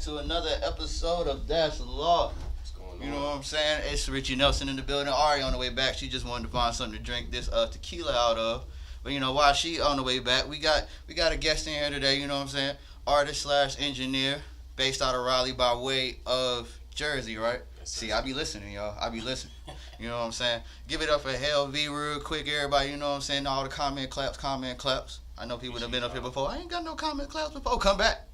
to another episode of That's Law. What's going on? You know what I'm saying? It's Richie Nelson in the building. Ari on the way back. She just wanted to find something to drink this tequila out of. But while she on the way back, we got a guest in here today. You know what I'm saying? Artist slash engineer, based out of Raleigh by way of Jersey, right? Yes, See, I be listening, y'all. I be listening. You know what I'm saying? Give it up for LV real quick, everybody. You know what I'm saying? All the comment claps. I know people that have been up here before. I ain't got no comment claps before. Come back.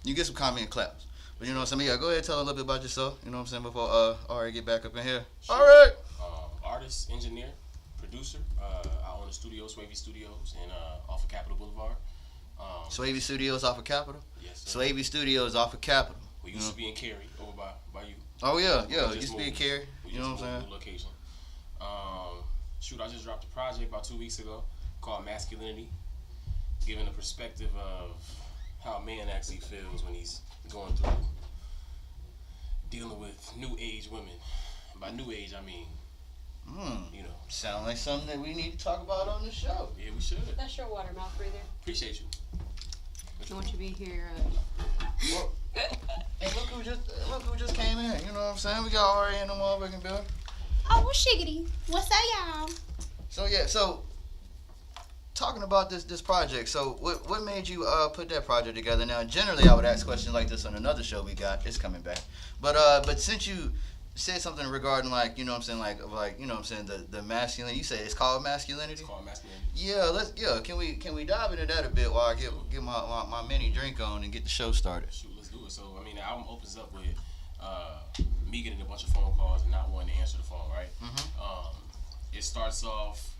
You get some comment claps. But you know what I'm saying? Yeah, go ahead and tell a little bit about yourself. You know what I'm saying? Before Ari get back up in here. Sure. All right. Artist, engineer, producer. I own a studio, Swavy Studios, and off of Capitol Boulevard. Swavy Studios off of Capitol? Yes, sir. Swavy Studios off of Capitol. We used to be in Cary, over by you. Oh, yeah. We It just used to be in moved. Cary. We You know just what I'm moved saying? to a location. I just dropped a project about 2 weeks ago called Masculinity, giving a perspective of how a man actually feels when he's going through dealing with new age women. And by new age, I mean, Sound like something that we need to talk about on the show. Yeah, we should. That's your water mouth breather. Appreciate you. I want you to be here. Well, hey, look who just came in. You know what I'm saying? We got Ari in the motherfucking building. Oh, well, shiggity. What's up, y'all? So talking about this project. So what made you put that project together? Now, generally, I would ask questions like this on another show we got. It's coming back. But since you said something regarding like, you know what I'm saying, like you know what I'm saying, the masculine. You say it's called masculinity. It's called Masculinity. Yeah, Can we dive into that a bit while I get my mini drink on and get the show started? Shoot, let's do it. So, the album opens up with me getting a bunch of phone calls and not wanting to answer the phone, right? Mm-hmm. It starts off,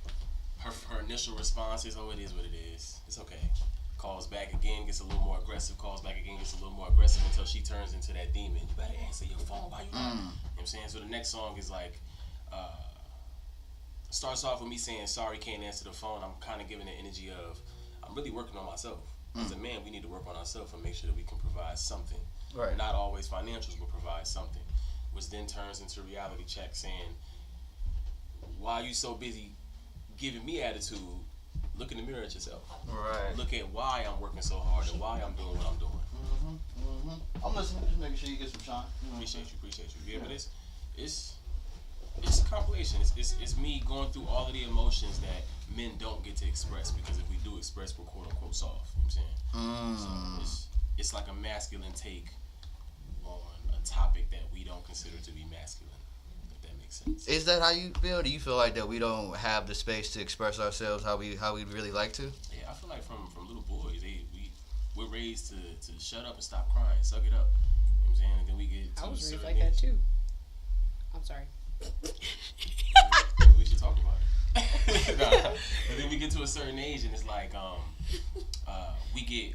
her initial response is, oh, it is what it is. It's okay. Calls back again, gets a little more aggressive. Calls back again, gets a little more aggressive until she turns into that demon. You better answer your phone while you You know what I'm saying? So the next song is like, starts off with me saying, sorry, can't answer the phone. I'm kind of giving the energy of, I'm really working on myself. As a man, we need to work on ourselves and make sure that we can provide something. Right. Not always financials, but provide something. Which then turns into reality check saying, why are you so busy giving me attitude? Look in the mirror at yourself. Right. Look at why I'm working so hard and why I'm doing what I'm doing. I'm listening. Just making sure you get some shine. Appreciate you. Yeah, but it's a compilation. It's me going through all of the emotions that men don't get to express, because if we do express, we're quote unquote soft. You know what I'm saying? So it's like a masculine take on a topic that we don't consider to be masculine. If that makes sense. Is that how you feel? Do you feel like that we don't have the space to express ourselves how we really like to? Yeah, I feel like from little boys, we're raised to shut up and stop crying, suck it up. You know what I'm saying? And then we get to I was raised certain like that age- too. I'm sorry. We should talk about it. But then we get to a certain age and it's like we get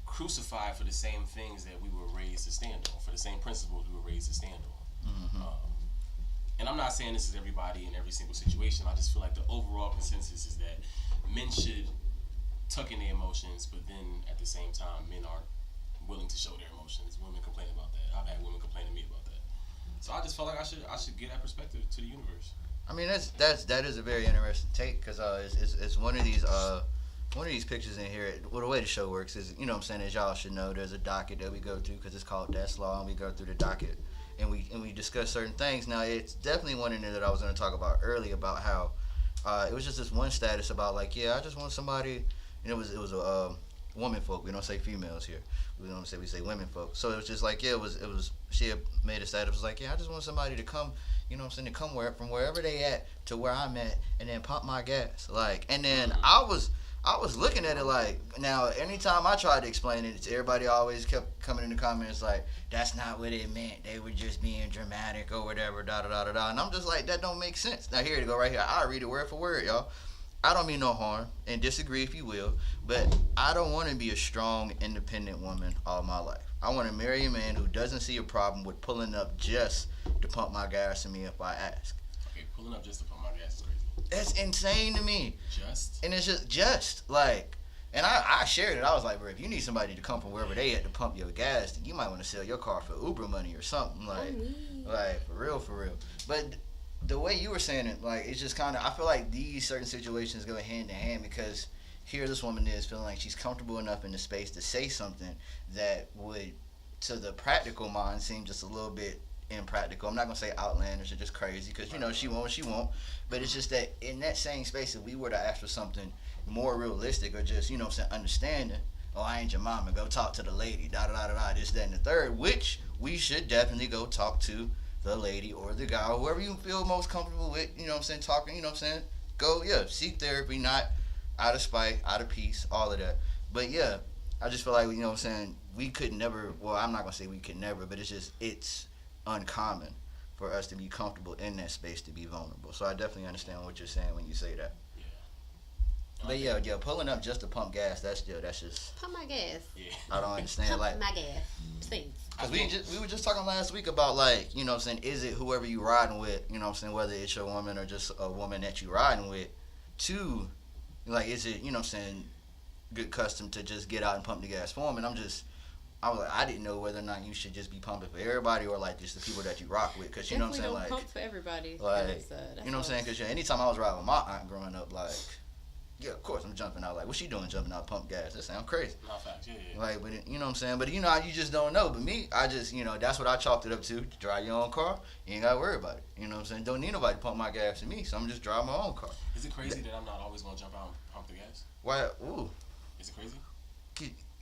crucified for the same things that we were raised to stand on, for the same principles we were raised to stand on. And I'm not saying this is everybody in every single situation. I just feel like the overall consensus is that men should tuck in their emotions, but then at the same time, men aren't willing to show their emotions. Women complain about that. I've had women complain to me about that. So I just felt like I should give that perspective to the universe. I mean, that is a very interesting take, because it's one of these pictures in here. Well, the way the show works is, you know what I'm saying, as y'all should know, there's a docket that we go through because it's called That's Law, and we go through the docket and we discuss certain things. Now, it's definitely one in there that I was going to talk about earlier about how it was just this one status about like, yeah, I just want somebody. And it was a woman folk. We don't say females here. We say women folk. So it was just like, yeah, it was. She had made a status. It was like, yeah, I just want somebody to come. You know what I'm saying, to come from wherever they at to where I'm at, and then pump my gas. Like, and then I was looking at it like, now anytime I tried to explain it, everybody always kept coming in the comments like, that's not what it meant. They were just being dramatic or whatever, da da da da da. And I'm just like, that don't make sense. Now here to go right here. I'll read it word for word, y'all. I don't mean no harm, and disagree if you will, but I don't want to be a strong, independent woman all my life. I want to marry a man who doesn't see a problem with pulling up just to pump my gas to me if I ask. Okay, pulling up just to pump my gas is crazy. That's insane to me. Just? And it's just like, and I shared it. I was like, bro, if you need somebody to come from wherever they at to pump your gas, then you might want to sell your car for Uber money or something. Like for real. But the way you were saying it, like, it's just kind of, I feel like these certain situations go hand in hand, because here this woman is feeling like she's comfortable enough in the space to say something that would to the practical mind seem just a little bit impractical. I'm not gonna say outlandish or just crazy, because she won't what she won't. But it's just that in that same space, if we were to ask for something more realistic or just understanding. Oh, I ain't your mama. Go talk to the lady. Da da da da da. This, that, and the third. Which we should definitely go talk to the lady or the guy, or whoever you feel most comfortable with. Talking. Go, seek therapy, not out of spite, out of peace, all of that. But yeah, I just feel like we could never. Well, I'm not gonna say we could never, but it's uncommon for us to be comfortable in that space to be vulnerable. So I definitely understand what you're saying when you say that. But yeah, pulling up just to pump gas, that's just. Pump my gas. Yeah. I don't understand. Pump like my gas, please. Cause we were just talking last week about is it whoever you riding with, whether it's your woman or just a woman that you riding with, is it, good custom to just get out and pump the gas for them? And I was like, I didn't know whether or not you should just be pumping for everybody or like just the people that you rock with, cause Don't pump for everybody. Cause anytime I was riding with my aunt growing up, like. Yeah, of course I'm jumping out. Like, what's she doing jumping out pump gas? That sounds crazy. No facts, yeah. Like, but you know what I'm saying? But you just don't know. But me, I just, that's what I chalked it up to. Drive your own car. You ain't got to worry about it. You know what I'm saying? Don't need nobody to pump my gas for me. So I'm just driving my own car. Is it crazy that I'm not always going to jump out and pump the gas? Why? Ooh. Is it crazy?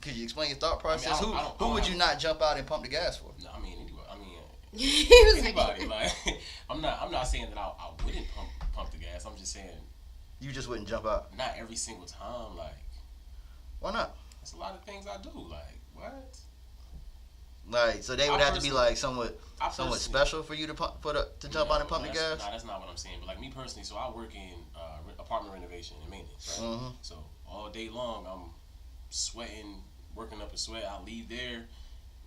Could you explain your thought process? I don't who would you not jump out and pump the gas for? No, I mean, anybody. He was Anybody. Like, I'm not saying that I wouldn't pump the gas. I'm just saying. You just wouldn't jump out? Not every single time, like. Why not? There's a lot of things I do, like, what? Like, so they would have to be like somewhat special for you to jump out and pump the gas? No, that's not what I'm saying. But like me personally, so I work in apartment renovation and maintenance, right? Mm-hmm. So all day long, I'm sweating, working up a sweat. I leave there,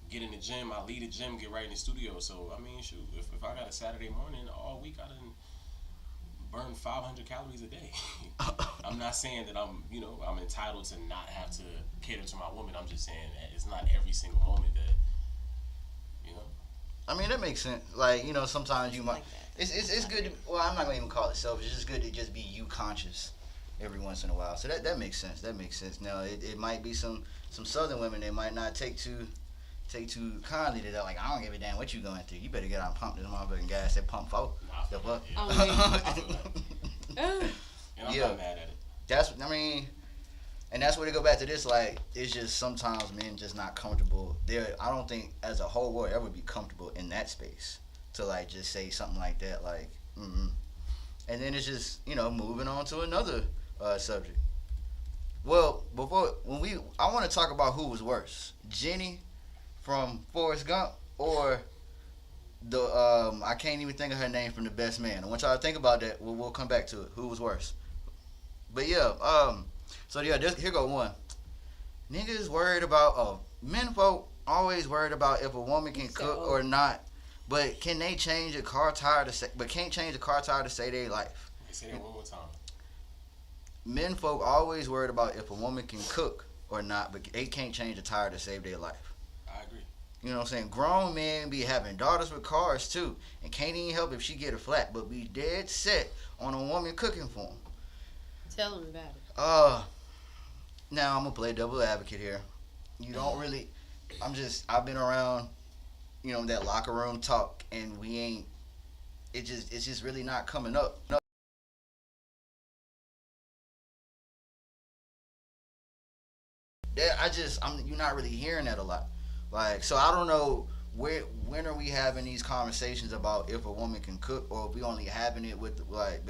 get in the gym. I leave the gym, get right in the studio. So I mean, shoot, if I got a Saturday morning, all week I done burn 500 calories a day. I'm not saying that I'm entitled to not have to cater to my woman. I'm just saying that it's not every single moment that, I mean, that makes sense. Like, sometimes you might. Like it's good. Well, I'm not gonna even call it selfish. It's just good to just be you conscious every once in a while. So that makes sense. That makes sense. Now it might be some Southern women that might not take too kindly to that. Like, I don't give a damn what you going through. You better get out and pump this motherfucking gas at pump 4. The fuck? Yeah. I feel that. And I'm not mad at it. And that's where they go back to this. Like, it's just sometimes men just not comfortable there. I don't think as a whole world ever be comfortable in that space to like just say something like that. Like, and then it's just moving on to another subject. Well, I want to talk about who was worse, Jenny from Forrest Gump or the I can't even think of her name from The Best Man. I want y'all to think about that. We'll come back to it. Who was worse? But yeah, so yeah, here go one. Niggas worried about men folk always worried about if a woman can cook or not, but can they change a car tire can't change a car tire to save their life. Say that one more time. Men folk always worried about if a woman can cook or not, but they can't change a tire to save their life. I agree. You know what I'm saying? Grown men be having daughters with cars too, and can't even help if she get a flat, but be dead set on a woman cooking for them. Tell them about it. Now I'm gonna play devil advocate here. You don't really. I've been around, that locker room talk, and we ain't. It's just really not coming up. You're not really hearing that a lot. Like, so I don't know when are we having these conversations about if a woman can cook, or if we only having it with but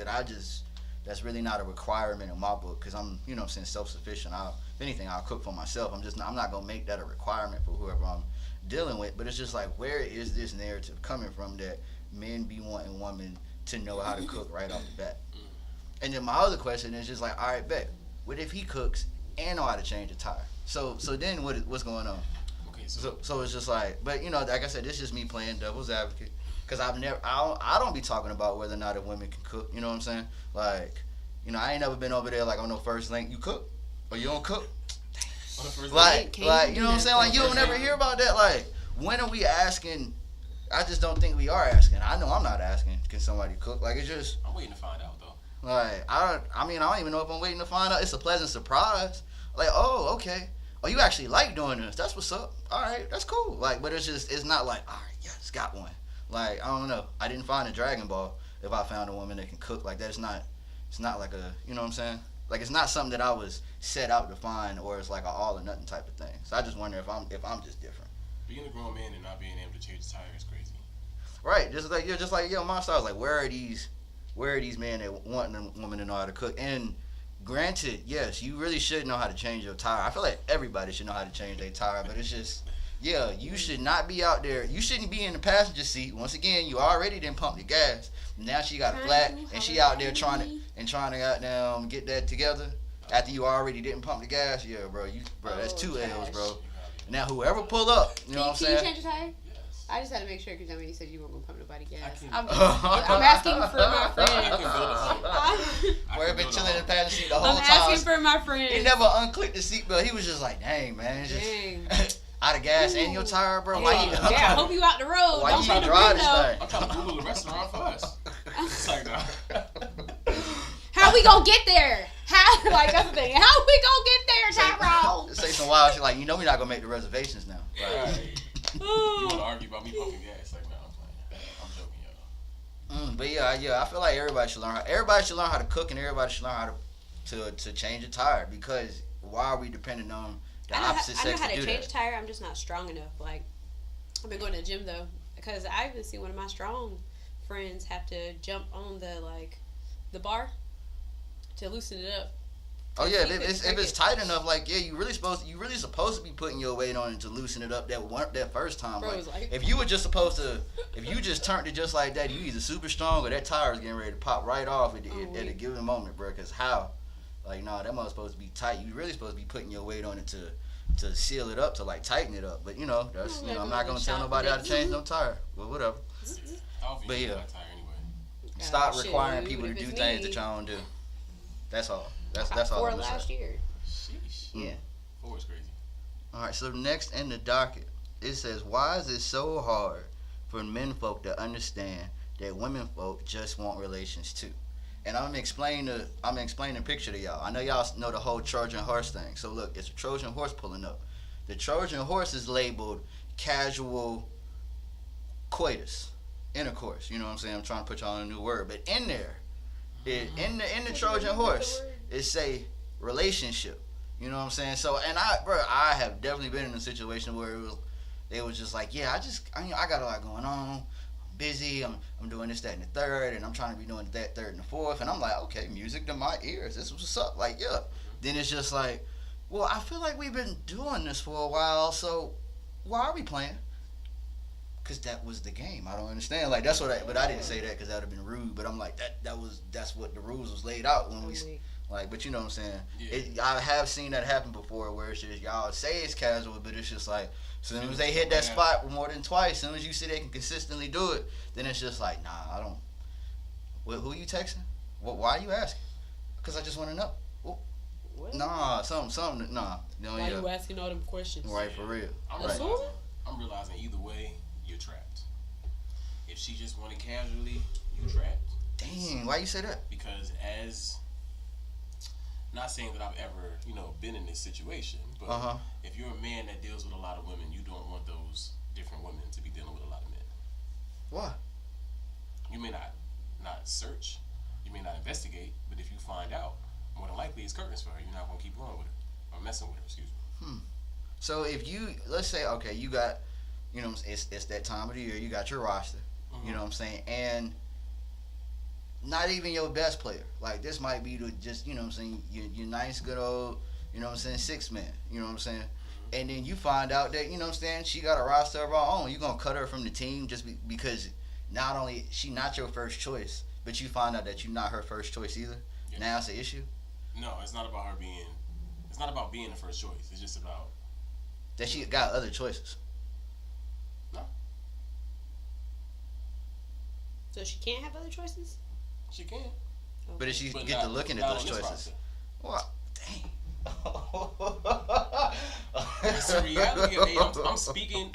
that's really not a requirement in my book, because I'm self-sufficient. If anything, I'll cook for myself. I'm not gonna make that a requirement for whoever I'm dealing with. But it's just like, where is this narrative coming from that men be wanting women to know how to cook right off the bat? And then my other question is just like, all right, bet. What if he cooks and know how to change a tire? So then what's going on? Okay, so it's just like, but like I said, this is just me playing devil's advocate, because I don't be talking about whether or not a woman can cook. You know what I'm saying? Like, I ain't never been over there like on no first link. You cook or you don't cook? Like you know what I'm saying? Like, you don't never hear about that. Like, when are we asking? I just don't think we are asking. I know I'm not asking. Can somebody cook? Like, it's just. I'm waiting to find out though. Like, I don't even know if I'm waiting to find out. It's a pleasant surprise. Like, oh, okay. oh, you actually like doing this. That's what's up. All right, that's cool. Like, but it's not like, all right, yes, got one. Like, I don't know. I didn't find a Dragon Ball if I found a woman that can cook like that. It's not like a, you know what I'm saying? Like, it's not something that I was set out to find, or it's like an all or nothing type of thing. So I just wonder if I'm just different. Being a grown man and not being able to change the tire is crazy. Right, just like Monster. I was like, where are these men that want a woman to know how to cook? And granted, yes, you really should know how to change your tire. I feel like everybody should know how to change their tire, but it's just, yeah, you should not be out there. You shouldn't be in the passenger seat. Once again, you already didn't pump the gas. Now she got a flat, and she out there trying to goddamn get that together after you already didn't pump the gas. Yeah, bro, that's 2 L's, bro. Now whoever pull up, you know what I'm saying? Can you change your tire? Yes. I just had to make sure because you said you weren't gonna pump nobody gas. I I'm asking for my I can friend. build a home. Where I been can chilling in build the a home. passenger seat the whole I'm time. asking for my friend. He never unclicked the seatbelt. He was just like, dang, man. It's Dang. just out of gas in your tire, bro. Why you, Yeah, I hope you out the road. why Don't you put the drive this window. thing? I'm trying to Google the restaurant for us. It's like, nah. How we gonna get there? How? Like that's the thing. How we gonna get there, Tyrone? Say some wild shit like, you know we're not going to make the reservations now. Right. You want to argue about me pumping gas? Like, no, I'm playing. I'm joking, y'all. But yeah, I feel like everybody should learn how to cook, and everybody should learn how to change a tire, because why are we dependent on the opposite I know sex how to to do change that? a tire. I'm just not strong enough. Like I've been going to the gym though, because I even see one of my strong friends have to jump on the bar to loosen it up. Oh yeah, He couldn't if break it's it. tight enough, like yeah, you really supposed to be putting your weight on it to loosen it up that first time. Bro Like, was like- if you were just supposed to, if you just turned it just like that, you either super strong or that tire is getting ready to pop right off at a given moment, bro. Cause how, like, nah, that mother's supposed to be tight. You really supposed to be putting your weight on it to seal it up, to like tighten it up. But you know, that's I'm not gonna tell nobody how to change no tire. Well, whatever. But yeah. Tire anyway. Stop shit, requiring dude, people to if do it's things me, that y'all don't do. That's all. That's all for I'm gonna last say. year. Sheesh. Yeah. 4 is crazy. All right, so next in the docket, it says, why is it so hard for men folk to understand that women folk just want relations too? And I'm gonna explain the picture to y'all. I know y'all know the whole Trojan horse thing. So look, it's a Trojan horse pulling up. The Trojan horse is labeled casual coitus, intercourse. You know what I'm saying? I'm trying to put y'all on a new word, but in there, in the Trojan horse, it say relationship. You know what I'm saying? So, and I have definitely been in a situation where it was just like, yeah, I got a lot going on. I'm busy. I'm doing this, that, and the third, and I'm trying to be doing that, third, and the fourth. And I'm like, okay, music to my ears. This is what's up. Like, yeah. Then it's just like, well, I feel like we've been doing this for a while, so why are we playing? Because that was the game. I don't understand. Like, that's what but I didn't say that because that would have been rude. But I'm like, that's what the rules was laid out when we. Like, but you know what I'm saying? Yeah. I have seen that happen before where it's just, y'all say it's casual, but it's just like, as soon as they hit that spot more than twice, as soon as you see they can consistently do it, then it's just like, nah, I don't. Well, who you texting? Why are you asking? Because I just want to know. What? Nah, something, nah. Why you asking all them questions? Right, for real. I'm realizing either way, you're trapped. If she just wanted casually, you trapped. Dang, why you say that? Because not saying that I've ever, been in this situation, but if you're a man that deals with a lot of women, you don't want those different women to be dealing with a lot of men. Why? You may not search, you may not investigate, but if you find out, more than likely it's curtains for her. You're not gonna keep going with her or messing with her. Excuse me. So if let's say, okay, you got, it's that time of the year. You got your roster. You know what I'm saying, and not even your best player. Like, this might be just, you know what I'm saying, your nice, good old, you know what I'm saying, 6-man. You know what I'm saying? And then you find out that, you know what I'm saying, she got a roster of her own. You're going to cut her from the team just because not only she not your first choice, but you find out that you're not her first choice either. Yeah. Now it's an issue? No, it's not about it's not about being the first choice. It's just about that she got other choices. No. So she can't have other choices? She can. Okay. But if she get to looking at those choices. What? Dang. It's a reality. I'm speaking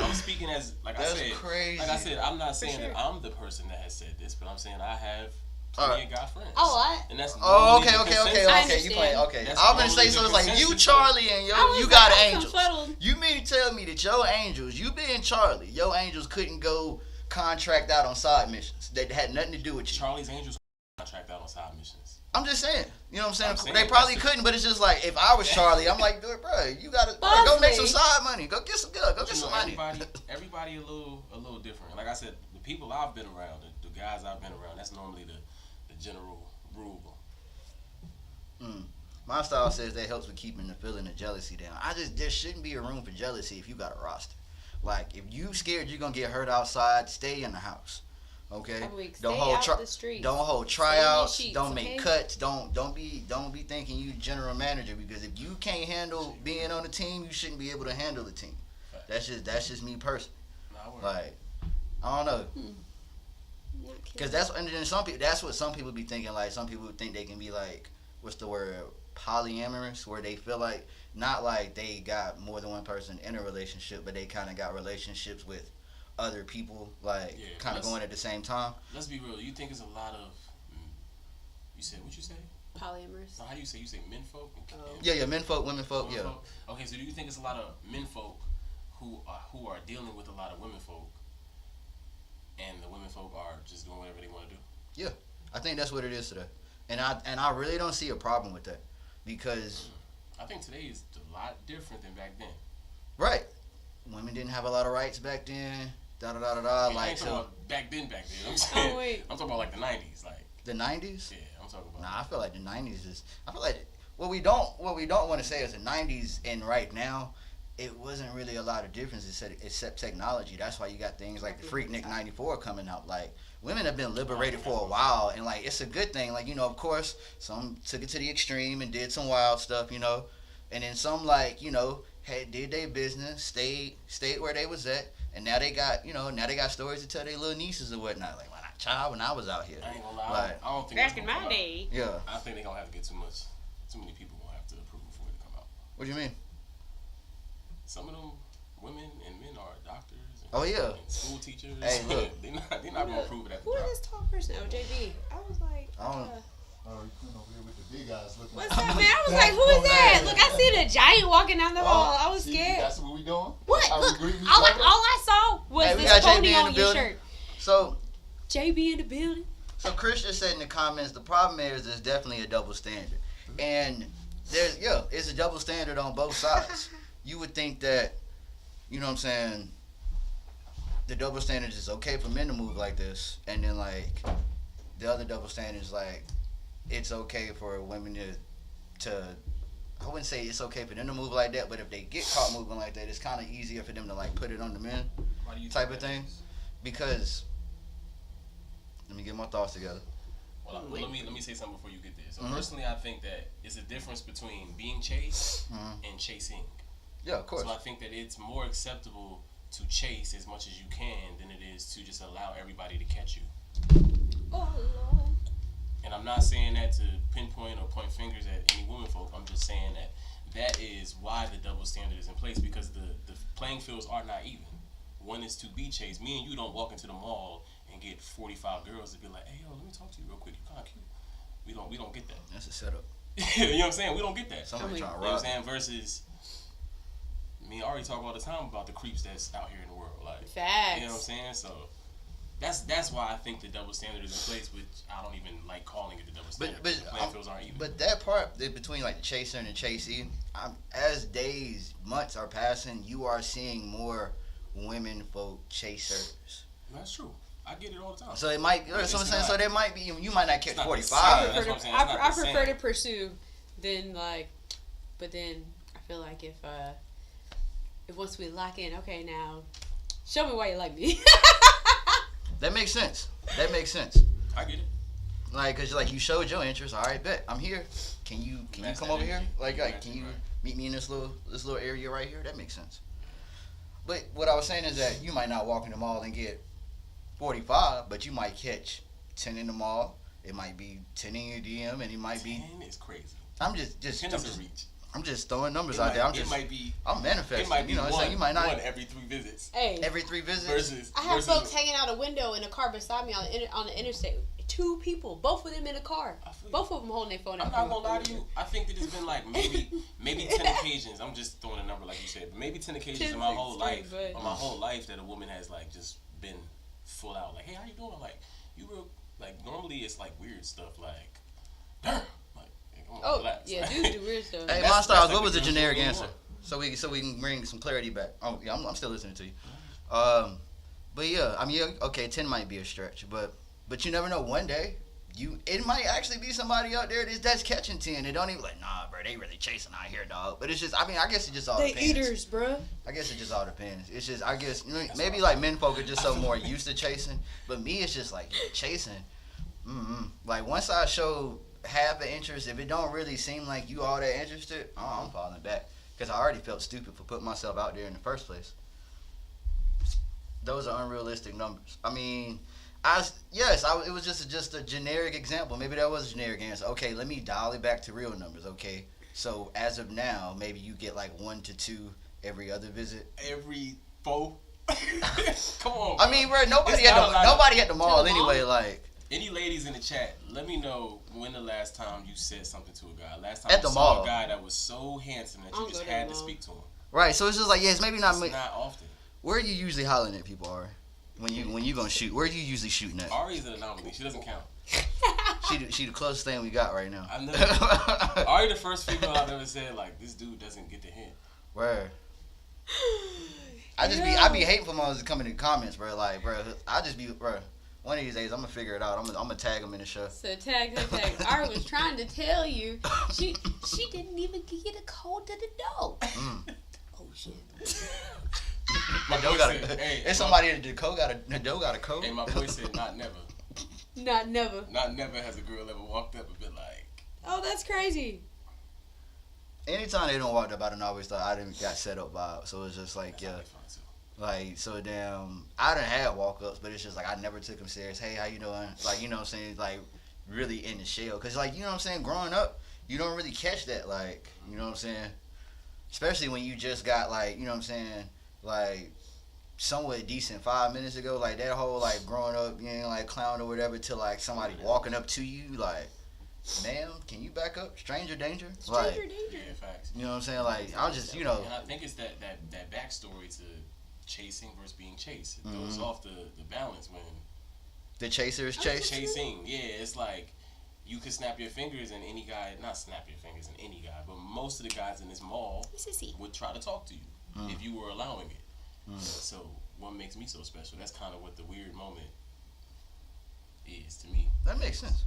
as That's crazy. Like I said, I'm not saying sure. that I'm the person that has said this, but I'm saying I have Me and got friends. Oh, what? And that's Oh, normally the okay. consensus. I You playing? Okay. That's I'm gonna say normally so. It's the like you, consensus. Charlie, and I was you like, got I'm angels. confuddled. You mean to tell me that your angels, you being Charlie, your angels couldn't go contract out on side missions that had nothing to do with you? Charlie's Angels contract out on side missions. I'm just saying. You know what I'm saying? I'm saying They probably that's couldn't, but it's just like if I was Charlie, I'm like, dude, bro, you gotta go make some side money. Go get some good. Go But get you some know, money. everybody a little different. Like I said, the people I've been around, the guys I've been around, that's normally the general rule. My style says that helps with keeping the feeling of jealousy down. There shouldn't be a room for jealousy if you got a roster. Like if you scared you're gonna get hurt outside, stay in the house. Okay. I'm weak. Don't Stay hold out the streets. don't hold Stay in your tryouts. sheets, Don't okay? make cuts. Don't be thinking you general manager, because if you can't handle being on the team, you shouldn't be able to handle the team. That's just me personally. Like I don't know. Because that's what some people be thinking. Like some people think they can be like, what's the word, polyamorous, where they feel like not like they got more than one person in a relationship, but they kind of got relationships with other people, like kind of going at the same time. Let's be real. You think it's a lot of? You said what you say? Polyamorous. No, how do you say? You say men folk? Yeah, men folk, women folk, Women yeah. folk? Okay, so do you think it's a lot of men folk who are dealing with a lot of women folk, and the women folk are just doing whatever they want to do? Yeah, I think that's what it is today, and I really don't see a problem with that, because I think today is a lot different than back then. right, women didn't have a lot of rights back then. I Like ain't talking so, about back then. I'm saying, wait. I'm talking about like the '90s, like the '90s. yeah, I'm talking about. Nah, I feel like the '90s is. I feel like what we don't want to say is the '90s and right now, it wasn't really a lot of difference except technology. That's why you got things like the Freaknik '94 coming out. Like women have been liberated for a while, and like it's a good thing. Like of course, some took it to the extreme and did some wild stuff, and then some did their business, stayed where they was at, and now they got stories to tell their little nieces or whatnot. Like when I was out here. I ain't gonna lie. Like, I don't think Back in my day. yeah. I think they're gonna have to get too many people gonna have to approve for it to come out. What do you mean? Some of them women and men are doctors. And, Oh, yeah. and school teachers. Hey, look. they're not gonna approve it at the Who is job. this tall person? Oh, JB. I was like, I don't- Oh, you coming over here with the big eyes looking. what's up, man? I was like, who is that? Look, I see the giant walking down the hall. I was See, scared. That's what we doing? What? Are we Look, greeting each all other? I saw was Hey, we this got JB pony in on the your building. shirt. So JB in the building. Chris just said in the comments, the problem is there's definitely a double standard, and it's a double standard on both sides. You would think that, you know what I'm saying, the double standard is okay for men to move like this, and then like the other double standard is like it's okay for women to I wouldn't say it's okay for them to move like that, but if they get caught moving like that, it's kind of easier for them to like put it on the men Why do you type think of that thing. is? Because let me get my thoughts together. Well, let me say something before you get there. So Mhm. personally, I think that it's a difference between being chased and chasing. Yeah, of course. So I think that it's more acceptable to chase as much as you can than it is to just allow everybody to catch you. Oh, Lord. And I'm not saying that to pinpoint or point fingers at any women folk. I'm just saying that is why the double standard is in place, because the playing fields are not even. One is to be chased. Me and you don't walk into the mall and get 45 girls to be like, hey, yo, let me talk to you real quick. You kind of cute. We don't get that. That's a setup. You know what I'm saying? We don't get that. Somebody I mean, trying to You know what rob. I'm saying? Versus, me and Ari talk all the time about the creeps that's out here in the world. Like, Facts. you know what I'm saying? So that's why I think the double standard is in place, which I don't even like calling it the double standard. But because the playing fields aren't even. But that part between like the chaser and the chasee, as months are passing, you are seeing more women folk chasers. That's true. I get it all the time. So it might. But That's what I'm it's saying. not- So there might be. You might not catch it's not the 45. same. That's what I'm saying. It's not I the prefer same. to pursue than like, but then I feel like if once we lock in, okay, now show me why you like me. That makes sense. I get it. Like, cause like you showed your interest. All right, bet I'm here. Can you Match come that over here? energy. Like, Match can it, you right. meet me in this little area right here? That makes sense. But what I was saying is that you might not walk in the mall and get 45, but you might catch 10 in the mall. It might be 10 in your DM, and it might be. 10 is crazy. I'm just 10 is a reach. I'm just throwing numbers It out might, there. it might be. I'm manifesting. It might be you know, one, it's like you might not one every 3 visits. Hey, every 3 visits. Versus. I have versus folks hanging out a window in a car beside me on the interstate. 2 two people, both of them in a car, I feel you. both of them holding their phone. I'm not gonna lie to you. I think that it's been like maybe 10 occasions. I'm just throwing a number like you said, but maybe 10 occasions in my whole life, that a woman has like just been full out like, hey, how you doing? Like, you real like normally it's like weird stuff like, damn, like, come on, Oh, relax. yeah, dudes do weird stuff. Hey, That's- Monstars, that's like what was the the generic girl answer? want. So we can bring some clarity back. Oh, yeah, I'm still listening to you. But yeah, I mean, okay, 10 might be a stretch, but you never know. One day, it might actually be somebody out there that's catching 10 and don't even like, nah, bro, they really chasing out here, dog. But it's just, I mean, I guess it just all They depends. eaters, bruh. I guess it just all depends. It's just, I guess, maybe like men folk are just so more used to chasing, but me, it's just like, yeah, chasing. Like, once I show half an interest, if it don't really seem like you all that interested, I'm falling back. Because I already felt stupid for putting myself out there in the first place. Those are unrealistic numbers. I mean, it was just a generic example. Maybe that was a generic answer. Okay, let me dial it back to real numbers, okay? So, as of now, maybe you get like 1 to 2 every other visit. Every 4. Come on. I mean, bro, nobody It's not a lot at the mall the anyway. mall? Like Any ladies in the chat, let me know when the last time you said something to a guy. Last time At you the saw mall. a guy that was so handsome that I you don't just go to the had to mall. speak to him. right. So it's just like it's maybe not. It's not often. Where are you usually hollering at people, Ari? When you gonna shoot? Where are you usually shooting at? Ari's an anomaly. She doesn't count. She the closest thing we got right now. I've never. Ari the first female I've ever said like this dude doesn't get the hint. Where? I be hating for moms to come in the comments, bro. Like, bro, I just be, bro. One of these days, I'm gonna figure it out. I'm gonna tag them in the show. So tag. Ari was trying to tell you she didn't even give you the code to the door. Oh shit. My The dough boy got said, a, hey, it's somebody that the dough got a code. Hey, my boy said not never. Not never. Not never has a girl ever walked up and been like, Oh, that's crazy. Anytime they don't walk up, I done always thought I didn't got set up by. So it's just like, that's yeah. how they fun too. Like, so damn, I done had walk-ups, but it's just like I never took them serious. Hey, how you doing? Like, you know what I'm saying? Like, really in the shell. Because, like, you know what I'm saying? Growing up, you don't really catch that. Like, you know what I'm saying? Especially when you just got, like, you know what I'm saying? Like, somewhat decent 5 minutes ago. Like, that whole, like, growing up, you know, like, clown or whatever, till, like, somebody walking up to you, like, ma'am, can you back up? Stranger danger? Like, Stranger danger. Yeah, facts. you know what I'm saying? Like, I'm just, you know. And I think it's that backstory to chasing versus being chased. It throws Mhm. off the balance when The chaser is chased. chasing. Yeah, it's like you could snap your fingers and any guy, not snap your fingers and any guy, but most of the guys in this mall Sissy. would try to talk to you if you were allowing it. So what makes me so special? That's kind of what the weird moment is to me. That makes sense.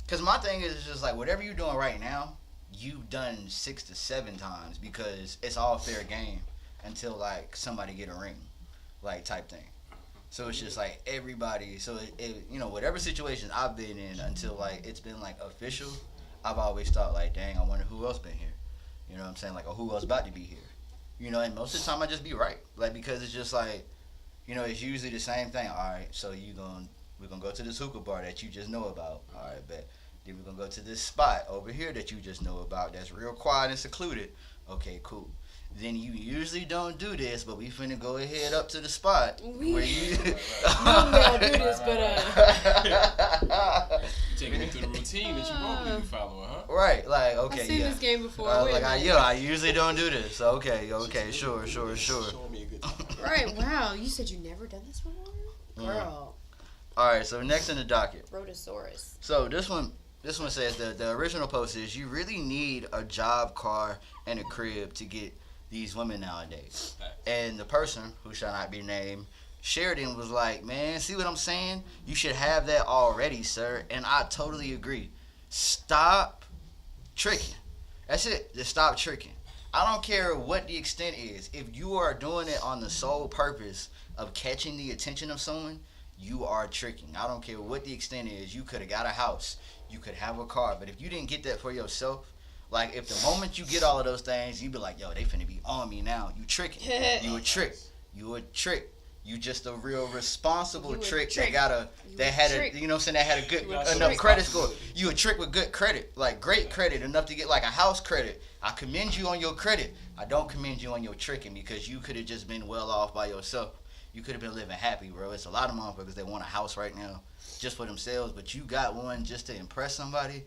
Cause my thing is just like whatever you're doing right now, you've done 6 to 7 times because it's all fair game until like somebody get a ring, like type thing. So it's just like everybody. So it you know whatever situations I've been in until like it's been like official, I've always thought like, dang, I wonder who else been here. You know what I'm saying? Like, or who else about to be here. You know, and most of the time I just be right, like because it's just like, you know, it's usually the same thing. All right, so we're gonna go to this hookah bar that you just know about. All right, bet. Then we're gonna go to this spot over here that you just know about that's real quiet and secluded. Okay, cool. Then you usually don't do this, but we finna go ahead up to the spot where you. Normally I do this, but Taking me through the routine that you normally be following, huh? Right, like okay, I've seen yeah. this game before. I was Wait a like, minute. I usually don't do this. Okay, sure. Showing me a good time. Right, wow. You said you never done this before? Girl. All right, so next in the docket. Rhodosaurus. So this one says the original post is you really need a job, car, and a crib to get these women nowadays. And the person, who shall not be named, Sheridan was like, man, see what I'm saying? You should have that already, sir. And I totally agree. Stop tricking. That's it. Just stop tricking. I don't care what the extent is. If you are doing it on the sole purpose of catching the attention of someone, you are tricking. I don't care what the extent is. You could have got a house. You could have a car. But if you didn't get that for yourself, like if the moment you get all of those things, you be like, yo, they finna be on me now. You tricking. You a trick. You a trick. You just a real responsible You a trick trick. that had trick. a, you know what I'm saying, that had a good You a enough trick. credit score. You a trick with good credit, like great credit, enough to get like a house credit. I commend you on your credit. I don't commend you on your tricking because you could have just been well off by yourself. You could have been living happy, bro. It's a lot of motherfuckers that want a house right now just for themselves, but you got one just to impress somebody.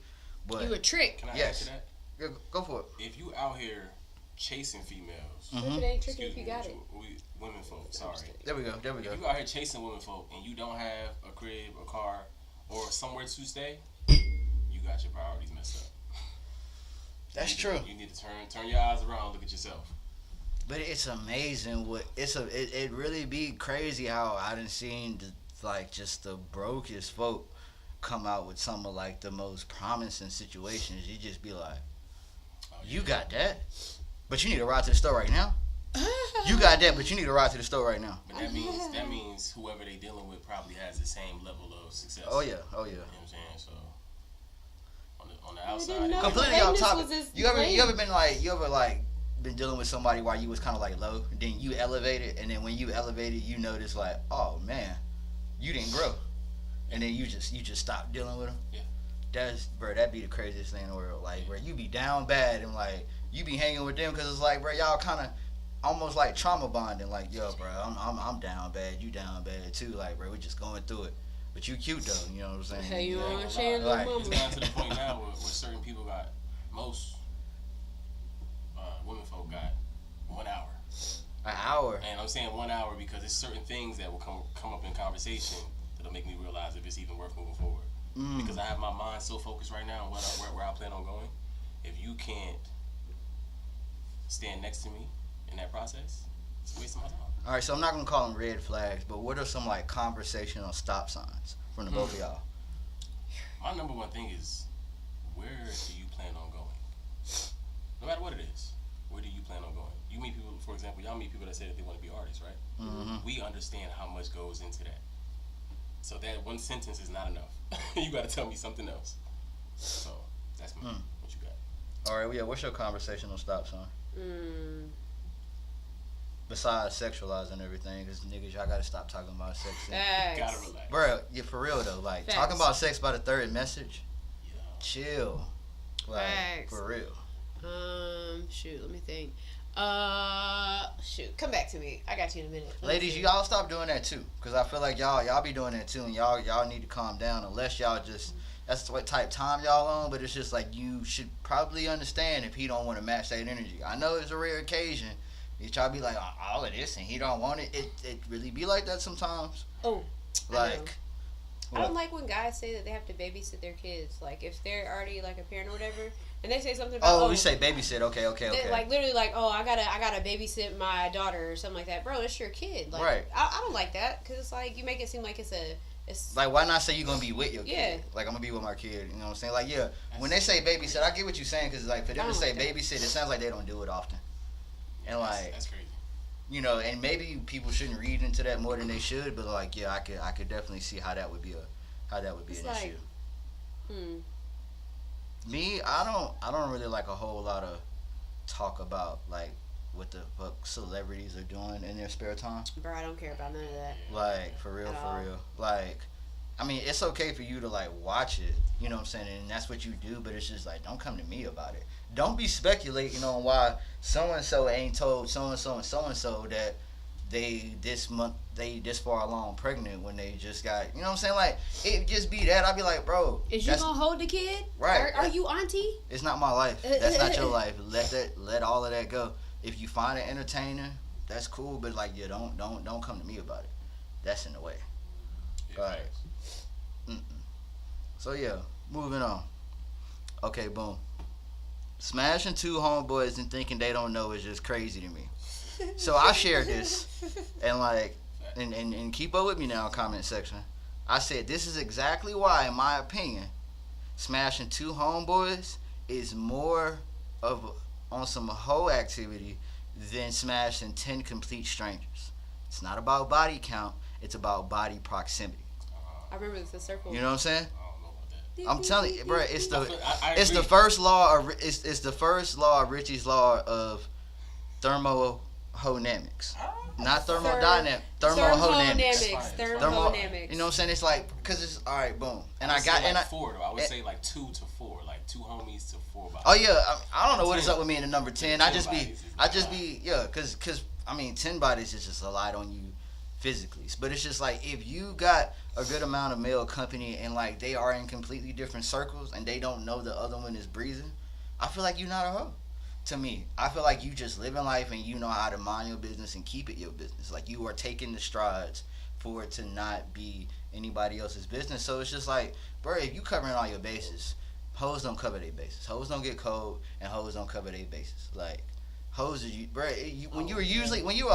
But You a trick. Can I Yes. add to that? go for it. If you out here chasing females, If it ain't tricking if you got it. Women folk, sorry. There we go. There we If go. you out here chasing women folk and you don't have a crib, a car, or somewhere to stay, you got your priorities messed up. That's You true. need to- You need to turn your eyes around, look at yourself. But it's amazing what it really be crazy how I done seen just the brokest folk come out with some of like the most promising situations. You just be like, Oh, you got that, but you need to ride to the store right now. You got that, but you need to ride to the store right now. But that means whoever they dealing with probably has the same level of success. Oh yeah, oh yeah. You know what I'm saying? So on the didn't outside, know Completely that. off This topic. was his You ever lane. been dealing with somebody while you was kind of like low, and then you elevated, and then when you elevated, you notice like, oh man, you didn't grow, and then you just stopped dealing with them. Yeah. That'd be the craziest thing in the world. Like where you be down bad and like you be hanging with them because it's like, bro, y'all kind of almost like trauma bonding. Like, yo, bro, I'm down bad, you down bad too. Like, bro, we just going through it. But you cute though, you know what I'm saying? Hey, you Yeah, on ain't Shane gonna lie. Like, It's down to the point now where certain people got most women folk got 1 hour. An hour. And I'm saying 1 hour because there's certain things that will come up in conversation that'll make me realize if it's even worth moving forward. Because I have my mind so focused right now on where I plan on going. If you can't stand next to me in that process, it's a waste of my time. All right, so I'm not gonna call them red flags, but what are some like conversational stop signs from the both of y'all? My number one thing is, where do you plan on going? No matter what it is, where do you plan on going? You meet people, for example, y'all meet people that say that they want to be artists, right? Mm-hmm. We understand how much goes into that. So that one sentence is not enough. You got to tell me something else. So that's me. What you got? All right, yeah. What's your conversational stop sign? Besides sexualizing everything, because niggas, y'all gotta stop talking about sex. Facts. Gotta relax. Bro, yeah, for real though. Like Facts. talking about sex by the third message, Yeah. chill. Like Facts. for real. Shoot, let me think. Shoot, come back to me. I got you in a minute. Let me Ladies, see. y'all stop doing that too, because I feel like y'all be doing that too, and y'all need to calm down. Unless y'all just that's what type time y'all on, but it's just like you should probably understand if he don't want to match that energy. I know it's a rare occasion. You try to be like all of this and he don't want it. It really be like that sometimes. Oh, Like I don't like when guys say that they have to babysit their kids. Like if they're already like a parent or whatever, and they say something about oh, we say babysit. Okay. they, like literally like, oh, I gotta babysit my daughter or something like that. Bro, it's your kid. Like, Right. I don't like that because it's like you make it seem like it's Like, why not say you're gonna be with your kid? Yeah. Like, I'm gonna be with my kid. You know what I'm saying? Like, yeah, when they say babysit, I get what you're saying, because, like, for them I to don't say like that. babysit, it sounds like they don't do it often. And, like, That's crazy. you know, and maybe people shouldn't read into that more than they should, but, like, yeah, I could definitely see how that would be It's an like, issue. Me, I don't really like a whole lot of talk about, like, what the fuck celebrities are doing in their spare time. bro, I don't care about none of that. Like, for real, At all. Like, I mean, it's okay for you to, like, watch it, you know what I'm saying, and that's what you do, but it's just, like, don't come to me about it. Don't be speculating on why so-and-so ain't told so-and-so and so-and-so that they this far along pregnant when they just got, you know what I'm saying, like, it just be that. I'd be like, bro, Is you that's, gonna hold the kid? Right. Are you auntie? it's not my life. That's not your life. Let all of that go. If you find it entertaining, that's cool, but, like, yeah, don't come to me about it. That's in the way. Yeah, Right. So yeah, moving on. Okay, boom. Smashing two homeboys and thinking they don't know is just crazy to me. So I shared this, and like, and keep up with me now, comment section. I said this is exactly why, in my opinion, smashing two homeboys is more of on some hoe activity than smashing 10 complete strangers. It's not about body count. It's about body proximity. I remember the circle. You know what I'm saying? I don't know about that. I'm telling you, bro. It's the I it's the agree. first law of it's the first law of Ritchie's law of thermodynamics, not thermodynamics. Thermodynamics. Thermodynamics. You know what I'm saying? It's like because it's all right, boom. And I would got say and like I. four though. I would say like 2 to 4, like 2 homies to 4 bodies. Oh yeah, I don't know what is 10. up with me in the number 10. 10 bodies is I just be yeah, cause I mean 10 bodies is just a lot on you physically. But it's just like if you got a good amount of male company and like they are in completely different circles and they don't know the other one is breathing, I feel like you're not a hoe. To me, I feel like you just live in life and you know how to mind your business and keep it your business. Like you are taking the strides for it to not be anybody else's business. So it's just like, bro, if you covering all your bases, hoes don't cover their bases. Hoes don't get cold and hoes don't cover their bases. Like hoes, bro. When you were a